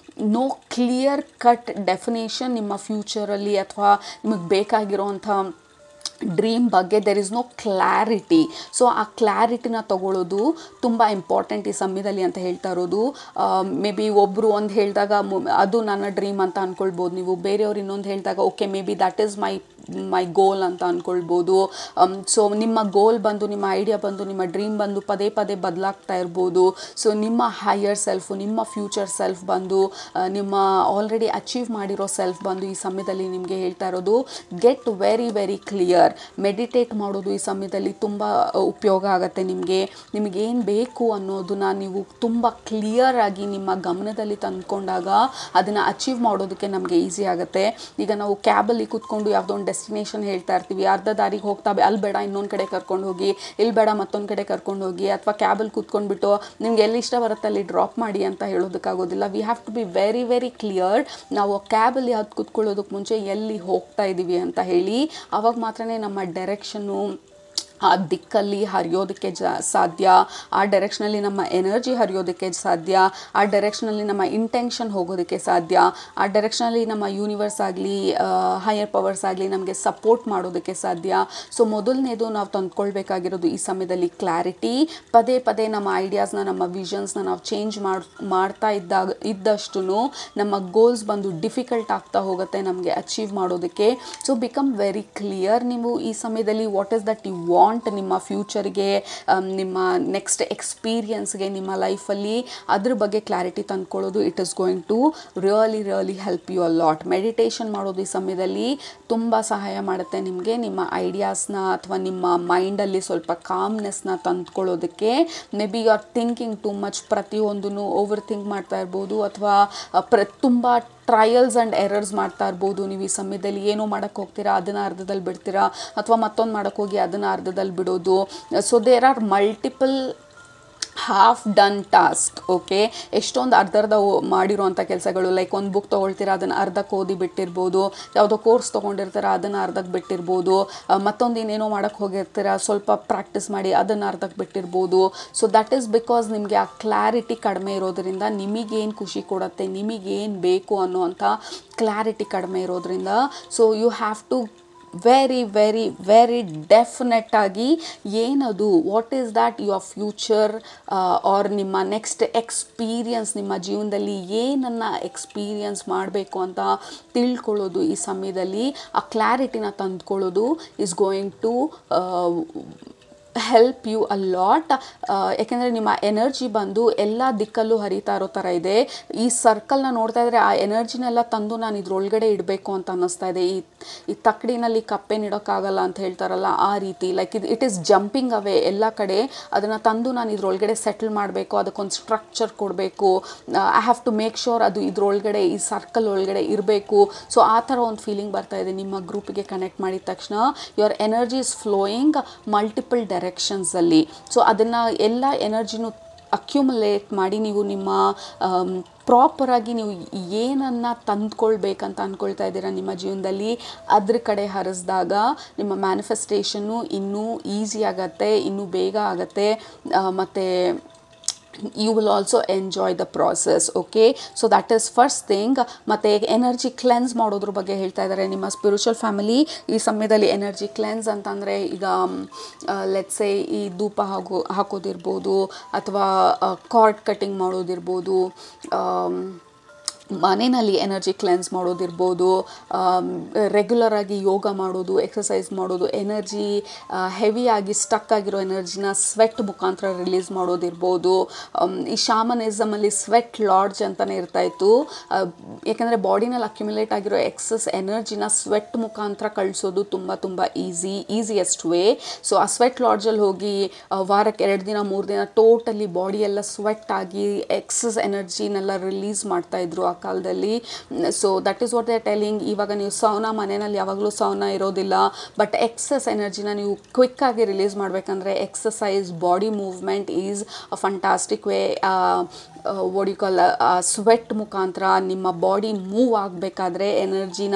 no clear cut definition ನಿಮ್ಮ ಫ್ಯೂಚರಲ್ಲಿ ಅಥವಾ ನಿಮಗೆ ಬೇಕಾಗಿರೋವಂಥ ಡ್ರೀಮ್ ಬಗ್ಗೆ. There is no clarity. ಸೊ ಆ ಕ್ಲಾರಿಟಿನ ತಗೊಳ್ಳೋದು ತುಂಬ ಇಂಪಾರ್ಟೆಂಟ್ ಈ ಸಮಯದಲ್ಲಿ ಅಂತ ಹೇಳ್ತಾ ಇರೋದು. ಮೇ ಬಿ ಒಬ್ಬರು ಒಂದು ಹೇಳಿದಾಗ ಅದು ನನ್ನ ಡ್ರೀಮ್ ಅಂತ ಅಂದ್ಕೊಳ್ಬೋದು ನೀವು, ಬೇರೆಯವ್ರು ಇನ್ನೊಂದು ಹೇಳಿದಾಗ okay maybe that is my goal ಅಂತ ಅಂದ್ಕೊಳ್ಬೋದು. ಸೊ ನಿಮ್ಮ ಗೋಲ್ ಬಂದು, ನಿಮ್ಮ ಐಡಿಯಾ ಬಂದು, ನಿಮ್ಮ ಡ್ರೀಮ್ ಬಂದು ಪದೇ ಬದಲಾಗ್ತಾ ಇರ್ಬೋದು. ಸೊ ನಿಮ್ಮ ಹೈಯರ್ ಸೆಲ್ಫು, ನಿಮ್ಮ ಫ್ಯೂಚರ್ ಸೆಲ್ಫ್ ಬಂದು, ನಿಮ್ಮ ಆಲ್ರೆಡಿ ಅಚೀವ್ ಮಾಡಿರೋ ಸೆಲ್ಫ್ ಬಂದು ಈ ಸಮಯದಲ್ಲಿ ನಿಮಗೆ ಹೇಳ್ತಾ ಇರೋದು ಗೆಟ್ ವೆರಿ ಕ್ಲಿಯರ್. ಮೆಡಿಟೇಟ್ ಮಾಡೋದು ಈ ಸಮಯದಲ್ಲಿ ತುಂಬ ಉಪಯೋಗ ಆಗುತ್ತೆ ನಿಮಗೆ. ನಿಮಗೇನು ಬೇಕು ಅನ್ನೋದನ್ನ ನೀವು ತುಂಬ ಕ್ಲಿಯರ್ ಆಗಿ ನಿಮ್ಮ ಗಮನದಲ್ಲಿ ತಂದ್ಕೊಂಡಾಗ ಅದನ್ನು ಅಚೀವ್ ಮಾಡೋದಕ್ಕೆ ನಮಗೆ ಈಸಿ ಆಗುತ್ತೆ. ಈಗ ನಾವು ಕ್ಯಾಬಲ್ಲಿ ಕೂತ್ಕೊಂಡು ಯಾವುದೋ ಒಂದು ಡೆಸ್ಟಿನೇಷನ್ ಹೇಳ್ತಾ ಇರ್ತೀವಿ, ಅರ್ಧ ದಾರಿಗೆ ಹೋಗ್ತಾ ಅಲ್ಲಿ ಬೇಡ ಇನ್ನೊಂದು ಕಡೆ ಕರ್ಕೊಂಡು ಹೋಗಿ, ಇಲ್ಲಿ ಬೇಡ ಮತ್ತೊಂದು ಕಡೆ ಕರ್ಕೊಂಡು ಹೋಗಿ, ಅಥವಾ ಕ್ಯಾಬಲ್ಲಿ ಕೂತ್ಕೊಂಡ್ಬಿಟ್ಟು ನಿಮ್ಗೆ ಎಲ್ಲಿ ಇಷ್ಟ ಬರುತ್ತೆ ಅಲ್ಲಿ ಡ್ರಾಪ್ ಮಾಡಿ ಅಂತ ಹೇಳೋದಕ್ಕಾಗೋದಿಲ್ಲ. We have to be very very clear. ನಾವು ಕ್ಯಾಬಲ್ಲಿ ಅದು ಕೂತ್ಕೊಳ್ಳೋದಕ್ಕೆ ಮುಂಚೆ ಎಲ್ಲಿ ಹೋಗ್ತಾ ಇದ್ದೀವಿ ಅಂತ ಹೇಳಿ, ಆವಾಗ ಮಾತ್ರನೇ ನಮ್ಮ ಡೈರೆಕ್ಷನ್ನು ಆ ದಿಕ್ಕಲ್ಲಿ ಹರಿಯೋದಕ್ಕೆ ಸಾಧ್ಯ, ಆ ಡೈರೆಕ್ಷನಲ್ಲಿ ನಮ್ಮ ಎನರ್ಜಿ ಹರಿಯೋದಕ್ಕೆ ಸಾಧ್ಯ, ಆ ಡೈರೆಕ್ಷನಲ್ಲಿ ನಮ್ಮ ಇಂಟೆನ್ಷನ್ ಹೋಗೋದಕ್ಕೆ ಸಾಧ್ಯ, ಆ ಡೈರೆಕ್ಷನಲ್ಲಿ ನಮ್ಮ ಯೂನಿವರ್ಸ್ ಆಗಲಿ ಹೈಯರ್ ಪವರ್ಸ್ ಆಗಲಿ ನಮಗೆ ಸಪೋರ್ಟ್ ಮಾಡೋದಕ್ಕೆ ಸಾಧ್ಯ. ಸೊ ಮೊದಲನೇದು ನಾವು ತಂದ್ಕೊಳ್ಬೇಕಾಗಿರೋದು ಈ ಸಮಯದಲ್ಲಿ ಕ್ಲಾರಿಟಿ. ಪದೇ ಪದೇ ನಮ್ಮ ಐಡಿಯಾಸ್ನ, ನಮ್ಮ ವಿಷನ್ಸ್ನ ನಾವು ಚೇಂಜ್ ಮಾಡ್ತಾ ಇದ್ದಷ್ಟು ನಮ್ಮ ಗೋಲ್ಸ್ ಬಂದು ಡಿಫಿಕಲ್ಟ್ ಆಗ್ತಾ ಹೋಗುತ್ತೆ ನಮಗೆ ಅಚೀವ್ ಮಾಡೋದಕ್ಕೆ. So become very clear. ನೀವು ಈ ಸಮಯದಲ್ಲಿ what is that you want ನಿಮ್ಮ ಫ್ಯೂಚರ್ಗೆ, ನಿಮ್ಮ ನೆಕ್ಸ್ಟ್ ಎಕ್ಸ್ಪೀರಿಯನ್ಸ್ಗೆ, ನಿಮ್ಮ ಲೈಫಲ್ಲಿ ಅದ್ರ ಬಗ್ಗೆ ಕ್ಲಾರಿಟಿ ತಂದ್ಕೊಳ್ಳೋದು it is going to really help you a lot. Meditation ಮಾಡೋದು ಈ ಸಮಯದಲ್ಲಿ ತುಂಬ ಸಹಾಯ ಮಾಡುತ್ತೆ ನಿಮಗೆ, ನಿಮ್ಮ ಐಡಿಯಾಸ್ನ ಅಥವಾ ನಿಮ್ಮ ಮೈಂಡಲ್ಲಿ ಸ್ವಲ್ಪ ಕಾಮ್ನೆಸ್ನ ತಂದ್ಕೊಳ್ಳೋದಕ್ಕೆ. Maybe you are thinking too much, ಪ್ರತಿಯೊಂದನ್ನು ಓವರ್ ಥಿಂಕ್ ಮಾಡ್ತಾ ಇರ್ಬೋದು, ಅಥವಾ ತುಂಬ ಟ್ರಯಲ್ಸ್ ಆ್ಯಂಡ್ ಎರರ್ಸ್ ಮಾಡ್ತಾ ಇರ್ಬೋದು. ನೀವು ಈ ಸಮಯದಲ್ಲಿ ಏನೋ ಮಾಡೋಕ್ಕೆ ಹೋಗ್ತೀರಾ, ಅದನ್ನು ಅರ್ಧದಲ್ಲಿ ಬಿಡ್ತೀರಾ, ಅಥವಾ ಮತ್ತೊಂದು ಮಾಡೋಕ್ಕೆ ಹೋಗಿ ಅದನ್ನು ಅರ್ಧದಲ್ಲಿ ಬಿಡೋದು. So there are multiple half done task. Okay, ಎಷ್ಟೊಂದು ಅರ್ಧ ಮಾಡಿರೋವಂಥ ಕೆಲಸಗಳು, ಲೈಕ್ ಒಂದು ಬುಕ್ ತೊಗೊಳ್ತೀರಾ ಅದನ್ನು ಅರ್ಧಕ್ಕೆ ಓದಿ ಬಿಟ್ಟಿರ್ಬೋದು, ಯಾವುದೋ ಕೋರ್ಸ್ ತೊಗೊಂಡಿರ್ತೀರ ಅದನ್ನು ಅರ್ಧಕ್ಕೆ ಬಿಟ್ಟಿರ್ಬೋದು, ಮತ್ತೊಂದು ಇನ್ನೇನೋ ಮಾಡೋಕ್ಕೆ ಹೋಗಿರ್ತೀರ ಸ್ವಲ್ಪ ಪ್ರಾಕ್ಟೀಸ್ ಮಾಡಿ ಅದನ್ನು ಅರ್ಧಕ್ಕೆ ಬಿಟ್ಟಿರ್ಬೋದು. ಸೊ ದಟ್ ಈಸ್ ಬಿಕಾಸ್ ನಿಮಗೆ ಆ ಕ್ಲಾರಿಟಿ ಕಡಿಮೆ ಇರೋದ್ರಿಂದ, ನಿಮಗೇನು ಖುಷಿ ಕೊಡುತ್ತೆ, ನಿಮಗೇನು ಬೇಕು ಅನ್ನೋವಂಥ ಕ್ಲಾರಿಟಿ ಕಡಿಮೆ ಇರೋದ್ರಿಂದ. So you have to very ಡೆಫಿನೆಟ್ಟಾಗಿ ಏನದು, what is that your future or ನಿಮ್ಮ ನೆಕ್ಸ್ಟ್ ಎಕ್ಸ್ಪೀರಿಯನ್ಸ್, ನಿಮ್ಮ ಜೀವನದಲ್ಲಿ ಏನನ್ನು ಎಕ್ಸ್ಪೀರಿಯನ್ಸ್ ಮಾಡಬೇಕು ಅಂತ ತಿಳ್ಕೊಳ್ಳೋದು ಈ ಸಮಯದಲ್ಲಿ, ಆ ಕ್ಲಾರಿಟಿನ ತಂದ್ಕೊಳ್ಳೋದು is going to help you a lot. ಯಾಕೆಂದರೆ ನಿಮ್ಮ ಎನರ್ಜಿ ಬಂದು ಎಲ್ಲ ದಿಕ್ಕಲ್ಲೂ ಹರಿತಾ ಇರೋ ಥರ ಇದೆ. ಈ ಸರ್ಕಲ್ನ ನೋಡ್ತಾ ಇದ್ದರೆ ಆ ಎನರ್ಜಿನೆಲ್ಲ ತಂದು ನಾನು ಇದ್ರೊಳಗಡೆ ಇಡಬೇಕು ಅಂತ ಅನ್ನಿಸ್ತಾ ಇದೆ. ಈ ತಕ್ಕಡಿನಲ್ಲಿ ಕಪ್ಪೆನ ಇಡೋಕ್ಕಾಗಲ್ಲ ಅಂತ ಹೇಳ್ತಾರಲ್ಲ, ಆ ರೀತಿ ಲೈಕ್ ಇಟ್ ಈಸ್ ಜಂಪಿಂಗ್ ಅವೇ ಎಲ್ಲ ಕಡೆ. ಅದನ್ನು ತಂದು ನಾನು ಇದ್ರೊಳಗಡೆ ಸೆಟಲ್ ಮಾಡಬೇಕು, ಅದಕ್ಕೊಂದು ಸ್ಟ್ರಕ್ಚರ್ ಕೊಡಬೇಕು, I have to make sure ಅದು ಇದ್ರೊಳಗಡೆ ಈ ಸರ್ಕಲ್ ಒಳಗಡೆ ಇರಬೇಕು. ಸೊ ಆ ಥರ ಒಂದು ಫೀಲಿಂಗ್ ಬರ್ತಾ ಇದೆ. ನಿಮ್ಮ ಗ್ರೂಪಿಗೆ ಕನೆಕ್ಟ್ ಮಾಡಿದ ತಕ್ಷಣ your energy is flowing multiple ಡೈರೆಕ್ಷನ್ಸಲ್ಲಿ. ಸೊ ಅದನ್ನು ಎಲ್ಲ ಎನರ್ಜಿನೂ ಅಕ್ಯುಮುಲೇಟ್ ಮಾಡಿ ನೀವು ನಿಮ್ಮ ಪ್ರಾಪರಾಗಿ ನೀವು ಏನನ್ನು ತಂದ್ಕೊಳ್ಬೇಕಂತ ಅಂದ್ಕೊಳ್ತಾ ಇದ್ದೀರಾ ನಿಮ್ಮ ಜೀವನದಲ್ಲಿ, ಅದ್ರ ಕಡೆ ಹರಿಸಿದಾಗ ನಿಮ್ಮ ಮ್ಯಾನಿಫೆಸ್ಟೇಷನ್ನು ಇನ್ನೂ ಈಸಿ ಆಗುತ್ತೆ, ಇನ್ನೂ ಬೇಗ ಆಗುತ್ತೆ, ಮತ್ತು you will also enjoy the process. okay, so that is first thing. ಮತ್ತೆ ಎನರ್ಜಿ ಕ್ಲೆನ್ಸ್ ಮಾಡೋದ್ರ ಬಗ್ಗೆ ಹೇಳ್ತಾ ಇದ್ದಾರೆ ನಿಮ್ಮ ಸ್ಪಿರಿಚುವಲ್ ಫ್ಯಾಮಿಲಿ. ಈ ಸಮಯದಲ್ಲಿ ಎನರ್ಜಿ ಕ್ಲೆನ್ಸ್ ಅಂತಂದರೆ ಈಗ ಲೆಟ್ಸ್ ಸೇ ಈ ಧೂಪ ಹಾಕೋದಿರ್ಬೋದು, ಅಥವಾ ಕಾರ್ಡ್ ಕಟ್ಟಿಂಗ್ ಮಾಡೋದಿರ್ಬೋದು, ಮನೆಯಲ್ಲಿ ಎನರ್ಜಿ ಕ್ಲೆನ್ಸ್ ಮಾಡೋದಿರ್ಬೋದು, ರೆಗ್ಯುಲರಾಗಿ ಯೋಗ ಮಾಡೋದು, ಎಕ್ಸಸೈಸ್ ಮಾಡೋದು, ಎನರ್ಜಿ ಹೆವಿಯಾಗಿ ಸ್ಟಕ್ ಆಗಿರೋ ಎನರ್ಜಿನ ಸ್ವೆಟ್ ಮುಖಾಂತರ ರಿಲೀಸ್ ಮಾಡೋದಿರ್ಬೋದು. ಈ ಶಾಮನಿಸಮಲ್ಲಿ ಸ್ವೆಟ್ ಲಾಡ್ಜ್ ಅಂತಲೇ ಇರ್ತಾಯಿತ್ತು, ಯಾಕೆಂದರೆ ಅಕ್ಯುಮುಲೇಟ್ ಆಗಿರೋ ಎಕ್ಸಸ್ ಎನರ್ಜಿನ ಸ್ವೆಟ್ ಮುಖಾಂತರ ಕಳಿಸೋದು ತುಂಬ ಈಸಿಯೆಸ್ಟ್ ವೇ. ಸೊ ಆ ಸ್ವೆಟ್ ಲಾಡ್ಜಲ್ಲಿ ಹೋಗಿ ವಾರಕ್ಕೆ 2 ದಿನ 3 ದಿನ ಟೋಟಲಿ ಬಾಡಿ ಎಲ್ಲ ಸ್ವೆಟ್ ಆಗಿ ಎಕ್ಸಸ್ ಎನರ್ಜಿನೆಲ್ಲ ರಿಲೀಸ್ ಮಾಡ್ತಾಯಿದ್ರು ಆ ಕಾಲದಲ್ಲಿ. So that is what they are telling. ಇವಾಗ ನೀವು ಸೌನಾ, ಮನೆಯಲ್ಲಿ ಯಾವಾಗಲೂ ಸೌನಾ ಇರೋದಿಲ್ಲ, ಬಟ್ ಎಕ್ಸಸ್ ಎನರ್ಜಿನ ನೀವು ಕ್ವಿಕ್ಕಾಗಿ ರಿಲೀಸ್ ಮಾಡಬೇಕಂದ್ರೆ exercise, body movement is a fantastic way. Call sweat ಮುಖಾಂತರ ನಿಮ್ಮ ಬಾಡಿ ಮೂವ್ ಆಗಬೇಕಾದ್ರೆ ಎನರ್ಜಿನ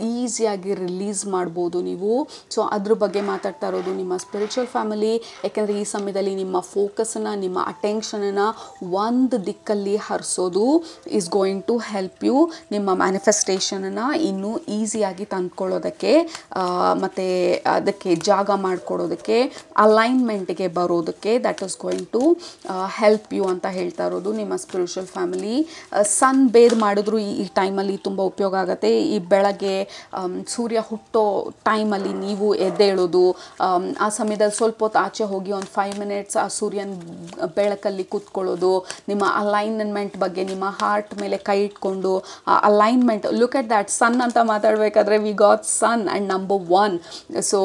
ಈಸಿಯಾಗಿ ರಿಲೀಸ್ ಮಾಡ್ಬೋದು ನೀವು. ಸೊ ಅದ್ರ ಬಗ್ಗೆ ಮಾತಾಡ್ತಾ ಇರೋದು ನಿಮ್ಮ ಸ್ಪಿರಿಚುವಲ್ ಫ್ಯಾಮಿಲಿ. ಯಾಕೆಂದರೆ ಈ ಸಮಯದಲ್ಲಿ ನಿಮ್ಮ ಫೋಕಸನ್ನು, ನಿಮ್ಮ ಅಟೆನ್ಷನನ್ನು ಒಂದು ದಿಕ್ಕಲ್ಲಿ ಹರಿಸೋದು is going to help you ನಿಮ್ಮ ಮ್ಯಾನಿಫೆಸ್ಟೇಷನನ್ನು ಇನ್ನೂ ಈಸಿಯಾಗಿ ತಂದ್ಕೊಳ್ಳೋದಕ್ಕೆ, ಮತ್ತು ಅದಕ್ಕೆ ಜಾಗ ಮಾಡಿಕೊಡೋದಕ್ಕೆ, ಅಲೈನ್ಮೆಂಟ್ಗೆ ಬರೋದಕ್ಕೆ. That is going to help you ಅಂತ ಹೇಳ್ತಾ ಇರೋದು ನಿಮ್ಮ ಸ್ಪಿರಿಚುವಲ್ ಫ್ಯಾಮಿಲಿ. ಸನ್ ಬೇರ್ ಮಾಡಿದ್ರು ಈ ಟೈಮಲ್ಲಿ ತುಂಬ ಉಪಯೋಗ ಆಗುತ್ತೆ. ಈ ಬೆಳಗ್ಗೆ ಸೂರ್ಯ ಹುಟ್ಟೋ ಟೈಮಲ್ಲಿ ನೀವು ಎದ್ದೇಳೋದು, ಆ ಸಮಯದಲ್ಲಿ ಸ್ವಲ್ಪ ಹೊತ್ತು ಆಚೆ ಹೋಗಿ ಒಂದು 5 ಮಿನಿಟ್ಸ್ ಆ ಸೂರ್ಯನ ಬೆಳಕಲ್ಲಿ ಕೂತ್ಕೊಳ್ಳೋದು, ನಿಮ್ಮ ಅಲೈನ್ಮೆಂಟ್ ಬಗ್ಗೆ ನಿಮ್ಮ ಹಾರ್ಟ್ ಮೇಲೆ ಕೈ ಇಟ್ಕೊಂಡು alignment, look at that sun ಅಂತ ಮಾತಾಡಬೇಕಾದ್ರೆ we got sun and number 1. So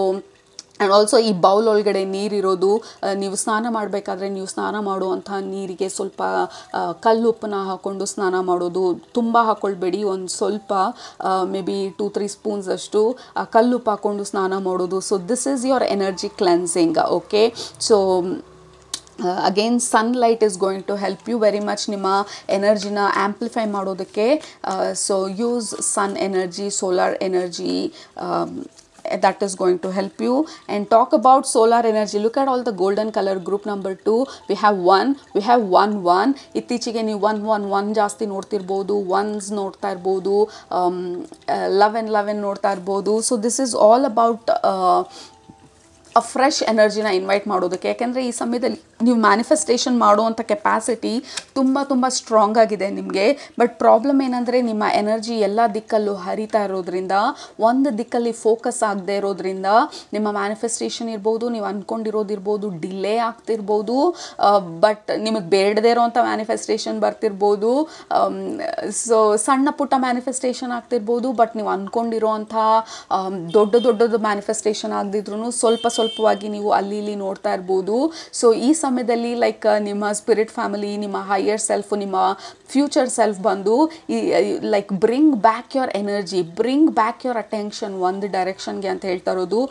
and also ಈ ಬೌಲ್ ಒಳಗಡೆ ನೀರಿರೋದು, ನೀವು ಸ್ನಾನ ಮಾಡಬೇಕಾದ್ರೆ ನೀವು ಸ್ನಾನ ಮಾಡುವಂಥ ನೀರಿಗೆ ಸ್ವಲ್ಪ ಕಲ್ಲುಪ್ಪನ್ನ ಹಾಕ್ಕೊಂಡು ಸ್ನಾನ ಮಾಡೋದು. ತುಂಬ ಹಾಕ್ಕೊಳ್ಬೇಡಿ, ಒಂದು ಸ್ವಲ್ಪ ಮೇ ಬಿ 2-3 ಸ್ಪೂನ್ಸ್ ಅಷ್ಟು ಕಲ್ಲುಪ್ಪು ಹಾಕ್ಕೊಂಡು ಸ್ನಾನ ಮಾಡೋದು. So this is your energy cleansing. Okay, so again sunlight is going to help you very much ನಿಮ್ಮ ಎನರ್ಜಿನ ಆ್ಯಂಪ್ಲಿಫೈ ಮಾಡೋದಕ್ಕೆ. So use sun energy, solar energy, that is going to help you. And talk about solar energy, look at all the golden color. Group number 2, we have 1 ಇತ್ತೀಚೆಗೆ ನೀವು 1 ಜಾಸ್ತಿ ನೋಡ್ತಿರ್ಬೋದು, ones ನೋಡ್ತಾ ಇರ್ಬೋದು, 11 ನೋಡ್ತಾ ಇರ್ಬೋದು. So this is all about a fresh ಎನರ್ಜಿನ invite ಮಾಡೋದಕ್ಕೆ. ಯಾಕೆಂದರೆ ಈ ಸಮಯದಲ್ಲಿ ನೀವು ಮ್ಯಾನಿಫೆಸ್ಟೇಷನ್ ಮಾಡುವಂಥ ಕೆಪಾಸಿಟಿ ತುಂಬ ಸ್ಟ್ರಾಂಗ್ ಆಗಿದೆ ನಿಮಗೆ. ಬಟ್ ಪ್ರಾಬ್ಲಮ್ ಏನಂದರೆ ನಿಮ್ಮ ಎನರ್ಜಿ ಎಲ್ಲ ದಿಕ್ಕಲ್ಲೂ ಹರಿತಾ ಇರೋದ್ರಿಂದ, ಒಂದು ದಿಕ್ಕಲ್ಲಿ ಫೋಕಸ್ ಆಗದೆ ಇರೋದ್ರಿಂದ ನಿಮ್ಮ ಮ್ಯಾನಿಫೆಸ್ಟೇಷನ್ ಇರ್ಬೋದು, ನೀವು ಅಂದ್ಕೊಂಡಿರೋದಿರ್ಬೋದು, ಡಿಲೇ ಆಗ್ತಿರ್ಬೋದು. ಬಟ್ ನಿಮಗೆ ಬೇಡದೇ ಇರೋವಂಥ ಮ್ಯಾನಿಫೆಸ್ಟೇಷನ್ ಬರ್ತಿರ್ಬೋದು. ಸೊ ಸಣ್ಣ ಪುಟ್ಟ ಮ್ಯಾನಿಫೆಸ್ಟೇಷನ್ ಆಗ್ತಿರ್ಬೋದು. ಬಟ್ ನೀವು ಅಂದ್ಕೊಂಡಿರೋವಂಥ ದೊಡ್ಡದು ಮ್ಯಾನಿಫೆಸ್ಟೇಷನ್ ಆಗದಿದ್ರೂ ಸ್ವಲ್ಪವಾಗಿ ನೀವು ಅಲ್ಲಿ ಇಲ್ಲಿ ನೋಡ್ತಾ ಇರ್ಬೋದು. ಸೊ ಈ ಸಮಯದಲ್ಲಿ ಲೈಕ್ ನಿಮ್ಮ ಸ್ಪಿರಿಟ್ ಫ್ಯಾಮಿಲಿ, ನಿಮ್ಮ ಹೈಯರ್ ಸೆಲ್ಫ್, ನಿಮ್ಮ ಫ್ಯೂಚರ್ ಸೆಲ್ಫ್ ಬಂದು like bring back your energy, bring back your attention ಒಂದು ಡೈರೆಕ್ಷನ್ಗೆ ಅಂತ ಹೇಳ್ತಾ ಇರೋದು.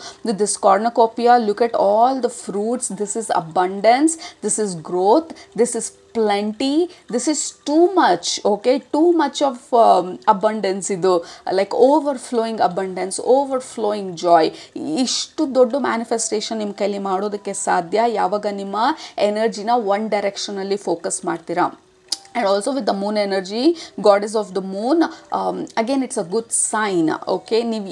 This cornucopia, look at all the fruits, this is abundance, this is growth, this is plenty, this is too much. Okay, too much of abundance ಇದು, like overflowing abundance, overflowing joy. ಇಷ್ಟು ದೊಡ್ಡ manifestation ನಿಮ್ಮ ಕೈಲಿ ಮಾಡೋದಕ್ಕೆ ಸಾಧ್ಯ ಯಾವಾಗ ನಿಮ್ಮ ಎನರ್ಜಿನ one ಡೈರೆಕ್ಷನಲ್ಲಿ focus ಮಾಡ್ತೀರಾ. And also with the moon energy, goddess of the moon, again it's a good sign. Okay, ನೀವು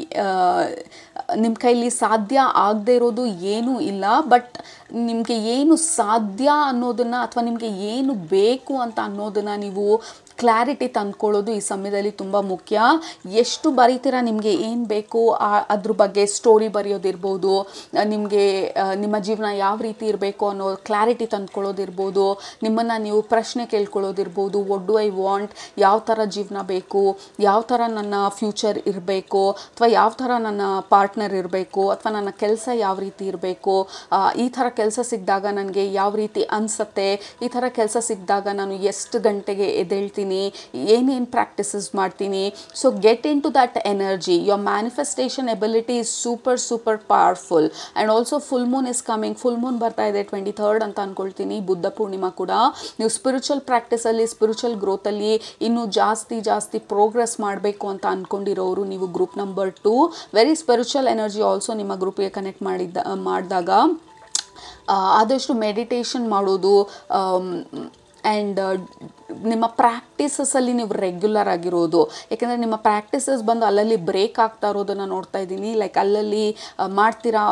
ನಿಮ್ಮ ಕೈಲಿ ಸಾಧ್ಯ ಆಗದೆ ಇರೋದು ಏನೂ ಇಲ್ಲ. ಬಟ್ ನಿಮಗೆ ಏನು ಸಾಧ್ಯ ಅನ್ನೋದನ್ನು ಅಥವಾ ನಿಮಗೆ ಏನು ಬೇಕು ಅಂತ ಅನ್ನೋದನ್ನು ನೀವು ಕ್ಲಾರಿಟಿ ತಂದ್ಕೊಳ್ಳೋದು ಈ ಸಮಯದಲ್ಲಿ ತುಂಬ ಮುಖ್ಯ. ಎಷ್ಟು ಬರೀತೀರಾ, ನಿಮಗೆ ಏನು ಬೇಕು ಅದ್ರ ಬಗ್ಗೆ ಸ್ಟೋರಿ ಬರೆಯೋದಿರ್ಬೋದು, ನಿಮಗೆ ನಿಮ್ಮ ಜೀವನ ಯಾವ ರೀತಿ ಇರಬೇಕು ಅನ್ನೋ ಕ್ಲಾರಿಟಿ ತಂದ್ಕೊಳ್ಳೋದಿರ್ಬೋದು, ನಿಮ್ಮನ್ನು ನೀವು ಪ್ರಶ್ನೆ ಕೇಳ್ಕೊಳ್ಳೋದಿರ್ಬೋದು. ವಾಟ್ ಡು ಐ ವಾಂಟ್, ಯಾವ ಥರ ಜೀವನ ಬೇಕು, ಯಾವ ಥರ ನನ್ನ ಫ್ಯೂಚರ್ ಇರಬೇಕು, ಅಥವಾ ಯಾವ ಥರ ನನ್ನ ಪಾರ್ಟ್ನರ್ ಇರಬೇಕು, ಅಥವಾ ನನ್ನ ಕೆಲಸ ಯಾವ ರೀತಿ ಇರಬೇಕು, ಈ ಥರ ಕೆಲಸ ಸಿಕ್ಕಿದಾಗ ನನಗೆ ಯಾವ ರೀತಿ ಅನಿಸುತ್ತೆ, ಈ ಥರ ಕೆಲಸ ಸಿಕ್ಕಿದಾಗ ನಾನು ಎಷ್ಟು ಗಂಟೆಗೆ ಎದ್ದೇಳ್ತೀನಿ, ಏನೇನು ಪ್ರಾಕ್ಟೀಸಸ್ ಮಾಡ್ತೀನಿ. So get into that energy. Your manifestation ability is super powerful. And also full moon is coming. Full moon ಬರ್ತಾ ಇದೆ 23rd ಅಂತ ಅಂದ್ಕೊಳ್ತೀನಿ, ಬುದ್ಧ ಪೂರ್ಣಿಮಾ ಕೂಡ. ನೀವು ಸ್ಪಿರಿಚುವಲ್ ಪ್ರಾಕ್ಟೀಸಲ್ಲಿ, ಸ್ಪಿರಿಚುವಲ್ ಗ್ರೋತಲ್ಲಿ ಇನ್ನೂ ಜಾಸ್ತಿ ಪ್ರೋಗ್ರೆಸ್ ಮಾಡಬೇಕು ಅಂತ ಅಂದ್ಕೊಂಡಿರೋರು ನೀವು group number 2. Very spiritual energy also ನಿಮ್ಮ ಗ್ರೂಪಿಗೆ ಕನೆಕ್ಟ್ ಮಾಡಿದಾಗ ಆದಷ್ಟು ಮೆಡಿಟೇಷನ್ ಮಾಡೋದು, ಆ್ಯಂಡ್ ನಿಮ್ಮ ಪ್ರಾಕ್ಟೀಸಸಲ್ಲಿ ನೀವು ರೆಗ್ಯುಲರ್ ಆಗಿರೋದು. ಯಾಕೆಂದರೆ ನಿಮ್ಮ ಪ್ರಾಕ್ಟೀಸಸ್ ಬಂದು ಅಲ್ಲಲ್ಲಿ ಬ್ರೇಕ್ ಆಗ್ತಾ ಇರೋದನ್ನು ನೋಡ್ತಾ ಇದ್ದೀನಿ. ಲೈಕ್ ಅಲ್ಲಲ್ಲಿ ಮಾಡ್ತೀರಾ,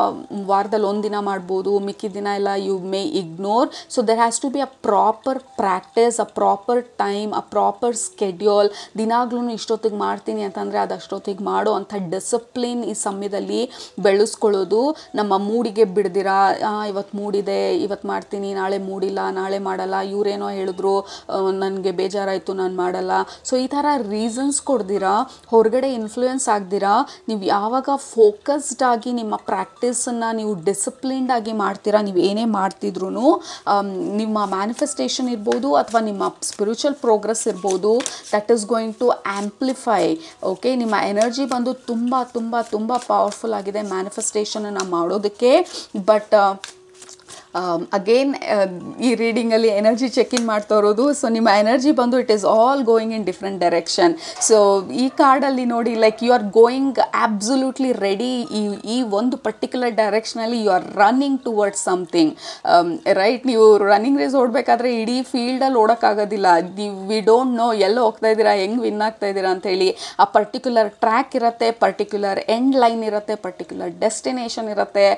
ವಾರದಲ್ಲಿ ಒಂದಿನ ಮಾಡ್ಬೋದು, ಮಿಕ್ಕಿದ ದಿನ ಎಲ್ಲ you may ignore. So there has to be a proper practice, a proper time, a proper schedule. ದಿನಾಗ್ಲೂ ಇಷ್ಟೊತ್ತಿಗೆ ಮಾಡ್ತೀನಿ ಅಂತಂದರೆ ಅದು ಅಷ್ಟೊತ್ತಿಗೆ ಮಾಡೋ ಅಂಥ ಡಿಸಿಪ್ಲಿನ್ ಈ ಸಮಯದಲ್ಲಿ ಬೆಳೆಸ್ಕೊಳ್ಳೋದು. ನಮ್ಮ ಮೂಡಿಗೆ ಬಿಡ್ದಿರಾ, ಇವತ್ತು ಮೂಡಿದೆ ಇವತ್ತು ಮಾಡ್ತೀನಿ, ನಾಳೆ ಮೂಡಿಲ್ಲ, ನಾಳೆ ಮಾಡಲ್ಲ, ಇವರೇನೋ ಹೇಳಿದ್ರು ನನಗೆ ಬೇಜಾರಾಯಿತು ನಾನು ಮಾಡಲ್ಲ. ಸೊ ಈ ಥರ ರೀಸನ್ಸ್ ಕೊಡ್ದಿರಾ, ಹೊರಗಡೆ ಇನ್ಫ್ಲೂಯೆನ್ಸ್ ಆಗ್ದಿರಾ, ನೀವು ಯಾವಾಗ ಫೋಕಸ್ಡ್ ಆಗಿ ನಿಮ್ಮ ಪ್ರಾಕ್ಟೀಸನ್ನು ನೀವು ಡಿಸಿಪ್ಲಿನ್ಡ್ ಆಗಿ ಮಾಡ್ತೀರಾ, ನೀವು ಏನೇ ಮಾಡ್ತಿದ್ರು ನಿಮ್ಮ ಮ್ಯಾನಿಫೆಸ್ಟೇಷನ್ ಇರ್ಬೋದು ಅಥವಾ ನಿಮ್ಮ ಸ್ಪಿರಿಚುವಲ್ ಪ್ರೋಗ್ರೆಸ್ ಇರ್ಬೋದು, that is going to amplify. Okay, ನಿಮ್ಮ ಎನರ್ಜಿ ಬಂದು ತುಂಬ ಪವರ್ಫುಲ್ ಆಗಿದೆ ಮ್ಯಾನಿಫೆಸ್ಟೇಷನನ್ನು ಮಾಡೋದಕ್ಕೆ. ಬಟ್ ಅಗೇನ್ ಈ ರೀಡಿಂಗಲ್ಲಿ ಎನರ್ಜಿ ಚೆಕ್-ಇನ್ ಮಾಡ್ತಾ ಇರೋದು. ಸೊ ನಿಮ್ಮ ಎನರ್ಜಿ ಬಂದು it is all going in different direction. So ಈ ಕಾರ್ಡಲ್ಲಿ ನೋಡಿ, like you are going absolutely ready. ಈ ಒಂದು ಪರ್ಟಿಕ್ಯುಲರ್ ಡೈರೆಕ್ಷನಲ್ಲಿ you are running towards something, right? ನೀವು ರನ್ನಿಂಗ್ ರೇಸ್ ಓಡಬೇಕಾದ್ರೆ ಇಡೀ ಫೀಲ್ಡಲ್ಲಿ ಓಡೋಕ್ಕಾಗೋದಿಲ್ಲ. ವಿ ಡೋಂಟ್ ನೋ ಎಲ್ಲೋ ಹೋಗ್ತಾ ಇದ್ದೀರಾ, ಹೆಂಗೆ ವಿನ್ ಆಗ್ತಾ ಇದ್ದೀರಾ ಅಂಥೇಳಿ. ಆ ಪರ್ಟಿಕ್ಯುಲರ್ ಟ್ರ್ಯಾಕ್ ಇರುತ್ತೆ, ಪರ್ಟಿಕ್ಯುಲರ್ ಎಂಡ್ ಲೈನ್ ಇರುತ್ತೆ, ಪರ್ಟಿಕ್ಯುಲರ್ ಡೆಸ್ಟಿನೇಷನ್ ಇರುತ್ತೆ.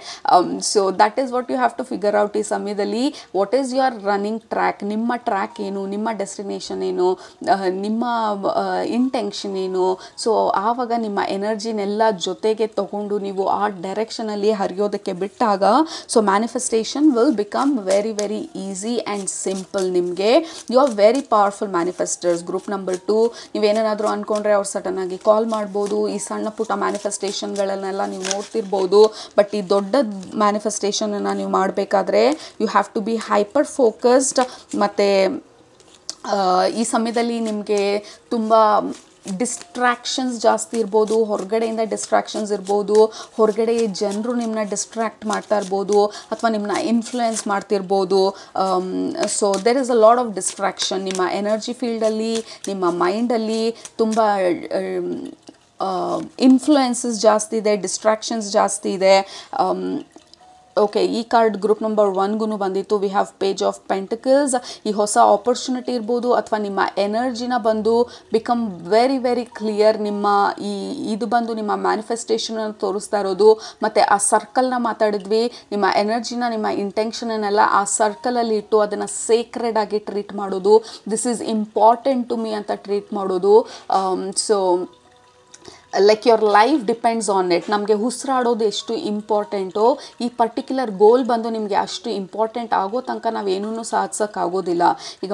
So that is what you have to figure out ಈ ಸಮಯದಲ್ಲಿ what is your running track, ನಿಮ್ಮ ಟ್ರ್ಯಾಕ್ ಏನು, ನಿಮ್ಮ ಡೆಸ್ಟಿನೇಷನ್ ಏನು, ನಿಮ್ಮ ಇಂಟೆನ್ಷನ್ ಏನು. ಸೊ ಆವಾಗ ನಿಮ್ಮ ಎನರ್ಜಿನೆಲ್ಲ ಜೊತೆಗೆ ತಗೊಂಡು ನೀವು ಆ ಡೈರೆಕ್ಷನಲ್ಲಿ ಹರಿಯೋದಕ್ಕೆ ಬಿಟ್ಟಾಗ so manifestation will become very very easy and simple. ನಿಮಗೆ you are very powerful manifesters. Group number 2, ನೀವೇನಾದರೂ ಅಂದ್ಕೊಂಡ್ರೆ ಅವ್ರು ಸಡನ್ನಾಗಿ ಕಾಲ್ ಮಾಡ್ಬೋದು. ಈ ಸಣ್ಣ ಪುಟ್ಟ ಮ್ಯಾನಿಫೆಸ್ಟೇಷನ್ಗಳನ್ನೆಲ್ಲ ನೀವು ನೋಡ್ತಿರ್ಬೋದು. ಬಟ್ ಈ ದೊಡ್ಡ ಮ್ಯಾನಿಫೆಸ್ಟೇಷನನ್ನು ನೀವು ಮಾಡಬೇಕಾದ್ರೆ you have to be hyper focused. ಮತ್ತು ಈ ಸಮಯದಲ್ಲಿ ನಿಮಗೆ ತುಂಬ ಡಿಸ್ಟ್ರ್ಯಾಕ್ಷನ್ಸ್ ಜಾಸ್ತಿ ಇರ್ಬೋದು, ಹೊರಗಡೆಯಿಂದ ಡಿಸ್ಟ್ರ್ಯಾಕ್ಷನ್ಸ್ ಇರ್ಬೋದು, ಹೊರಗಡೆ ಜನರು ನಿಮ್ಮನ್ನ ಡಿಸ್ಟ್ರ್ಯಾಕ್ಟ್ ಮಾಡ್ತಾ ಇರ್ಬೋದು ಅಥವಾ ನಿಮ್ಮನ್ನ ಇನ್ಫ್ಲುಯೆನ್ಸ್ ಮಾಡ್ತಿರ್ಬೋದು. So there is a lot of distraction ನಿಮ್ಮ ಎನರ್ಜಿ ಫೀಲ್ಡಲ್ಲಿ, ನಿಮ್ಮ ಮೈಂಡಲ್ಲಿ ತುಂಬ ಇನ್ಫ್ಲುಯೆನ್ಸಸ್ ಜಾಸ್ತಿ ಇದೆ, ಡಿಸ್ಟ್ರ್ಯಾಕ್ಷನ್ಸ್ ಜಾಸ್ತಿ ಇದೆ. ಓಕೆ, ಈ ಕಾರ್ಡ್ ಗ್ರೂಪ್ ನಂಬರ್ 1ಗೂ ಬಂದಿತ್ತು. We have page of pentacles. ಈ ಹೊಸ ಆಪರ್ಚುನಿಟಿ ಇರ್ಬೋದು ಅಥವಾ ನಿಮ್ಮ ಎನರ್ಜಿನ ಬಂದು ಬಿಕಮ್ ವೆರಿ ವೆರಿ ಕ್ಲಿಯರ್. ನಿಮ್ಮ ಇದು ಬಂದು ನಿಮ್ಮ ಮ್ಯಾನಿಫೆಸ್ಟೇಷನನ್ನು ತೋರಿಸ್ತಾ ಇರೋದು. ಮತ್ತು ಆ ಸರ್ಕಲ್ನ ಮಾತಾಡಿದ್ವಿ. ನಿಮ್ಮ ಎನರ್ಜಿನ, ನಿಮ್ಮ ಇಂಟೆನ್ಷನನ್ನೆಲ್ಲ ಆ ಸರ್ಕಲಲ್ಲಿ ಇಟ್ಟು ಅದನ್ನು ಸೇಕ್ರೆಡ್ ಆಗಿ ಟ್ರೀಟ್ ಮಾಡೋದು. This is important to me ಅಂತ ಟ್ರೀಟ್ ಮಾಡೋದು. So like your life depends on it. ನಮಗೆ ಉಸಿರಾಡೋದು ಎಷ್ಟು ಇಂಪಾರ್ಟೆಂಟೋ ಈ ಪರ್ಟಿಕ್ಯುಲರ್ ಗೋಲ್ ಬಂದು ನಿಮಗೆ ಅಷ್ಟು ಇಂಪಾರ್ಟೆಂಟ್ ಆಗೋ ತನಕ ನಾವೇನೂ ಸಾಧಿಸೋಕ್ಕಾಗೋದಿಲ್ಲ. ಈಗ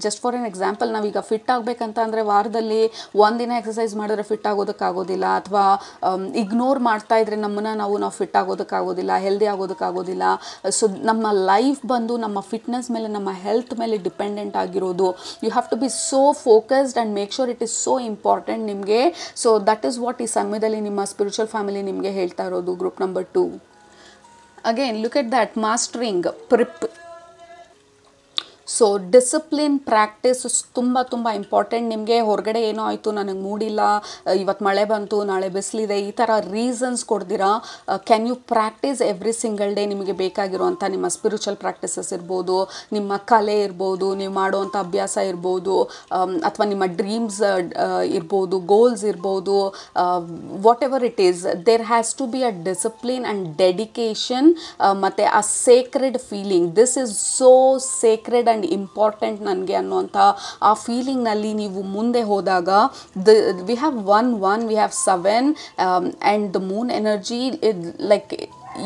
ಜಸ್ಟ್ ಫಾರ್ ಎನ್ ಎಕ್ಸಾಂಪಲ್, ನಾವೀಗ ಫಿಟ್ ಆಗಬೇಕಂತ ಅಂದರೆ ವಾರದಲ್ಲಿ ಒಂದಿನ ಎಕ್ಸಸೈಸ್ ಮಾಡಿದ್ರೆ ಫಿಟ್ ಆಗೋದಕ್ಕಾಗೋದಿಲ್ಲ, ಅಥವಾ ಇಗ್ನೋರ್ ಮಾಡ್ತಾ ಇದ್ರೆ ನಾವು ಫಿಟ್ ಆಗೋದಕ್ಕಾಗೋದಿಲ್ಲ, ಹೆಲ್ದಿ ಆಗೋದಕ್ಕಾಗೋದಿಲ್ಲ. ಸೊ ನಮ್ಮ ಲೈಫ್ ಬಂದು ನಮ್ಮ ಫಿಟ್ನೆಸ್ ಮೇಲೆ, ನಮ್ಮ ಹೆಲ್ತ್ ಮೇಲೆ ಡಿಪೆಂಡೆಂಟ್ ಆಗಿರೋದು. You have to be so focused and make sure it is so important ನಿಮಗೆ. ಸೊ ದಟ್ ಈಸ್ ವಾಟ್ ಈ ಸಮಯದಲ್ಲಿ ನಿಮ್ಮ ಸ್ಪಿರಿಚುವಲ್ ಫ್ಯಾಮಿಲಿ ನಿಮಗೆ ಹೇಳ್ತಾ ಇರೋದು. Group number 2 again look at that mastering so discipline practice ತುಂಬ ಇಂಪಾರ್ಟೆಂಟ್. ನಿಮಗೆ ಹೊರಗಡೆ ಏನೋ ಆಯಿತು, ನನಗೆ ಮೂಡಿಲ್ಲ, ಇವತ್ತು ಮಳೆ ಬಂತು, ನಾಳೆ ಬಿಸಿಲಿದೆ, ಈ ಥರ ರೀಸನ್ಸ್ ಕೊಡ್ದಿರಾ can you practice every single day ನಿಮಗೆ ಬೇಕಾಗಿರುವಂಥ ನಿಮ್ಮ ಸ್ಪಿರಿಚುವಲ್ ಪ್ರಾಕ್ಟೀಸಸ್ ಇರ್ಬೋದು, ನಿಮ್ಮ ಕಲೆ ಇರ್ಬೋದು, ನೀವು ಮಾಡುವಂಥ ಅಭ್ಯಾಸ ಇರ್ಬೋದು, ಅಥವಾ ನಿಮ್ಮ ಡ್ರೀಮ್ಸ್ ಇರ್ಬೋದು, ಗೋಲ್ಸ್ ಇರ್ಬೋದು, whatever it is, there has to be a discipline and dedication ಮತ್ತು a sacred feeling. This is so sacred and important ನನಗೆ ಅನ್ನುವಂಥ ಆ ಫೀಲಿಂಗ್ನಲ್ಲಿ ನೀವು ಮುಂದೆ ಹೋದಾಗ we have we have 7 and the moon energy like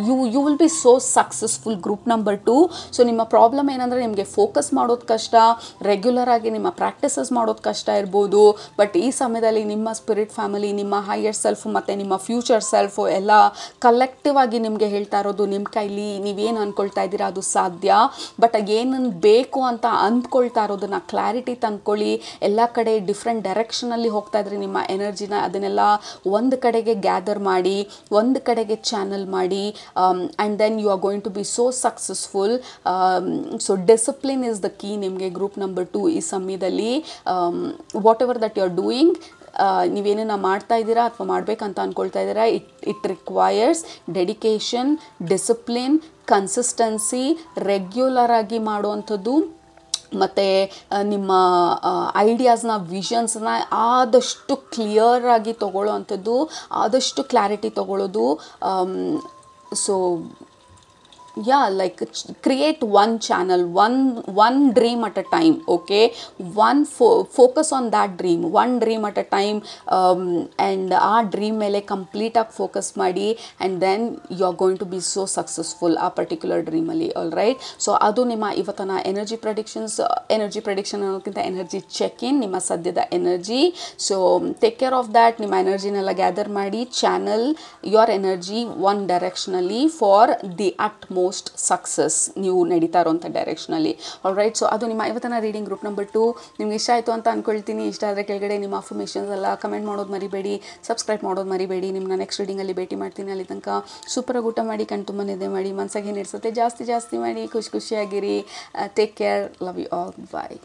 you will be so successful. Group number 2. So ನಿಮ್ಮ problem ಏನಂದರೆ ನಿಮಗೆ ಫೋಕಸ್ ಮಾಡೋದು ಕಷ್ಟ, ರೆಗ್ಯುಲರ್ ಆಗಿ ನಿಮ್ಮ ಪ್ರಾಕ್ಟೀಸಸ್ ಮಾಡೋದು ಕಷ್ಟ ಇರ್ಬೋದು. ಬಟ್ ಈ ಸಮಯದಲ್ಲಿ ನಿಮ್ಮ ಸ್ಪಿರಿಟ್ ಫ್ಯಾಮಿಲಿ, ನಿಮ್ಮ ಹೈಯರ್ ಸೆಲ್ಫ್ ಮತ್ತು ನಿಮ್ಮ ಫ್ಯೂಚರ್ ಸೆಲ್ಫು ಎಲ್ಲ ಕಲೆಕ್ಟಿವ್ ಆಗಿ ನಿಮಗೆ ಹೇಳ್ತಾ ಇರೋದು, ನಿಮ್ಮ ಕೈಲಿ ನೀವೇನು ಅಂದ್ಕೊಳ್ತಾ ಇದ್ದೀರಾ ಅದು ಸಾಧ್ಯ. ಬಟ್ ಏನನ್ನು ಬೇಕು ಅಂತ ಅಂದ್ಕೊಳ್ತಾ ಇರೋದನ್ನು ಕ್ಲಾರಿಟಿ ತಂದ್ಕೊಳ್ಳಿ. ಎಲ್ಲ ಕಡೆ ಡಿಫ್ರೆಂಟ್ ಡೈರೆಕ್ಷನಲ್ಲಿ ಹೋಗ್ತಾ ಇದ್ರಿ ನಿಮ್ಮ ಎನರ್ಜಿನ, ಅದನ್ನೆಲ್ಲ ಒಂದು ಕಡೆಗೆ ಗ್ಯಾದರ್ ಮಾಡಿ, ಒಂದು ಕಡೆಗೆ ಚಾನಲ್ ಮಾಡಿ. And then you are going to be so successful. So discipline is the key ನಿಮಗೆ ಗ್ರೂಪ್ ನಂಬರ್ 2 ಈ ಸಮಯದಲ್ಲಿ. Whatever that you are doing, ನೀವೇನೇನ ಮಾಡ್ತಾ ಇದ್ದೀರಾ ಅಥವಾ ಮಾಡಬೇಕಂತ ಅಂದ್ಕೊಳ್ತಾ ಇದ್ದೀರಾ, it requires dedication, discipline, consistency, regular ಆಗಿ ಮಾಡುವಂಥದ್ದು, ಮತ್ತು ನಿಮ್ಮ ಐಡಿಯಾಸ್ನ, ವಿಷನ್ಸ್ನ ಆದಷ್ಟು ಕ್ಲಿಯರಾಗಿ ತೊಗೊಳ್ಳೋ ಅಂಥದ್ದು, ಆದಷ್ಟು ಕ್ಲಾರಿಟಿ ತೊಗೊಳ್ಳೋದು. So yeah, like create one channel, one dream at a time. Okay, focus on that dream, one dream at a time, and our dream mele complete ಆಗಿ ಫೋಕಸ್ ಮಾಡಿ, and then you are going to be so successful ಆ particular ಡ್ರೀಮಲ್ಲಿ. All right, so ಅದು ನಿಮ್ಮ ಇವತ್ತಿನ energy prediction ಅನ್ನೋದಕ್ಕಿಂತ energy check in, ನಿಮ್ಮ ಸದ್ಯದ energy. So take care of that. ನಿಮ್ಮ ಎನರ್ಜಿನೆಲ್ಲ ಗ್ಯಾದರ್ ಮಾಡಿ, ಚಾನಲ್ ಯುವರ್ ಎನರ್ಜಿ ಒನ್ ಡೈರೆಕ್ಷನಲ್ಲಿ ಫಾರ್ ದಿ ಅಟ್ಮೋಸ್ಟ್ ಸಕ್ಸಸ್, ನೀವು ನಡೀತಾ ಇರೋಂಥ ಡೈರೆಕ್ಷನಲ್ಲಿ. ಆಲ್ ರೈಟ್, ಸೊ ಅದು ನಿಮ್ಮ ಇವತ್ತಿನ ರೀಡಿಂಗ್ ಗ್ರೂಪ್ ನಂಬರ್ 2. ನಿಮ್ಗೆ ಇಷ್ಟ ಆಯಿತು ಅಂತ ಅಂದ್ಕೊಳ್ತೀನಿ. ಇಷ್ಟ ಆದರೆ ಕೆಳಗಡೆ ನಿಮ್ಮ ಅಫರ್ಮೇಷನ್ಸ್ ಎಲ್ಲ ಕಮೆಂಟ್ ಮಾಡೋದು ಮರಿಬೇಡಿ, ಸಬ್ಸ್ಕ್ರೈಬ್ ಮಾಡೋದು ಮರಿಬೇಡಿ. ನಿಮ್ಮನ್ನ ನೆಕ್ಸ್ಟ್ ರೀಡಿಂಗಲ್ಲಿ ಭೇಟಿ ಮಾಡ್ತೀನಿ. ಅಲ್ಲಿ ತನಕ ಸೂಪರಾಗಿ ಊಟ ಮಾಡಿ, ಕಣ್ ತುಂಬ ನಿದ್ದೆ ಮಾಡಿ, ಮನಸ್ಸಾಗಿ ಏನಿಡ್ಸುತ್ತೆ ಜಾಸ್ತಿ ಮಾಡಿ, ಖುಷಿಯಾಗಿರಿ. Take care, love you all, bye.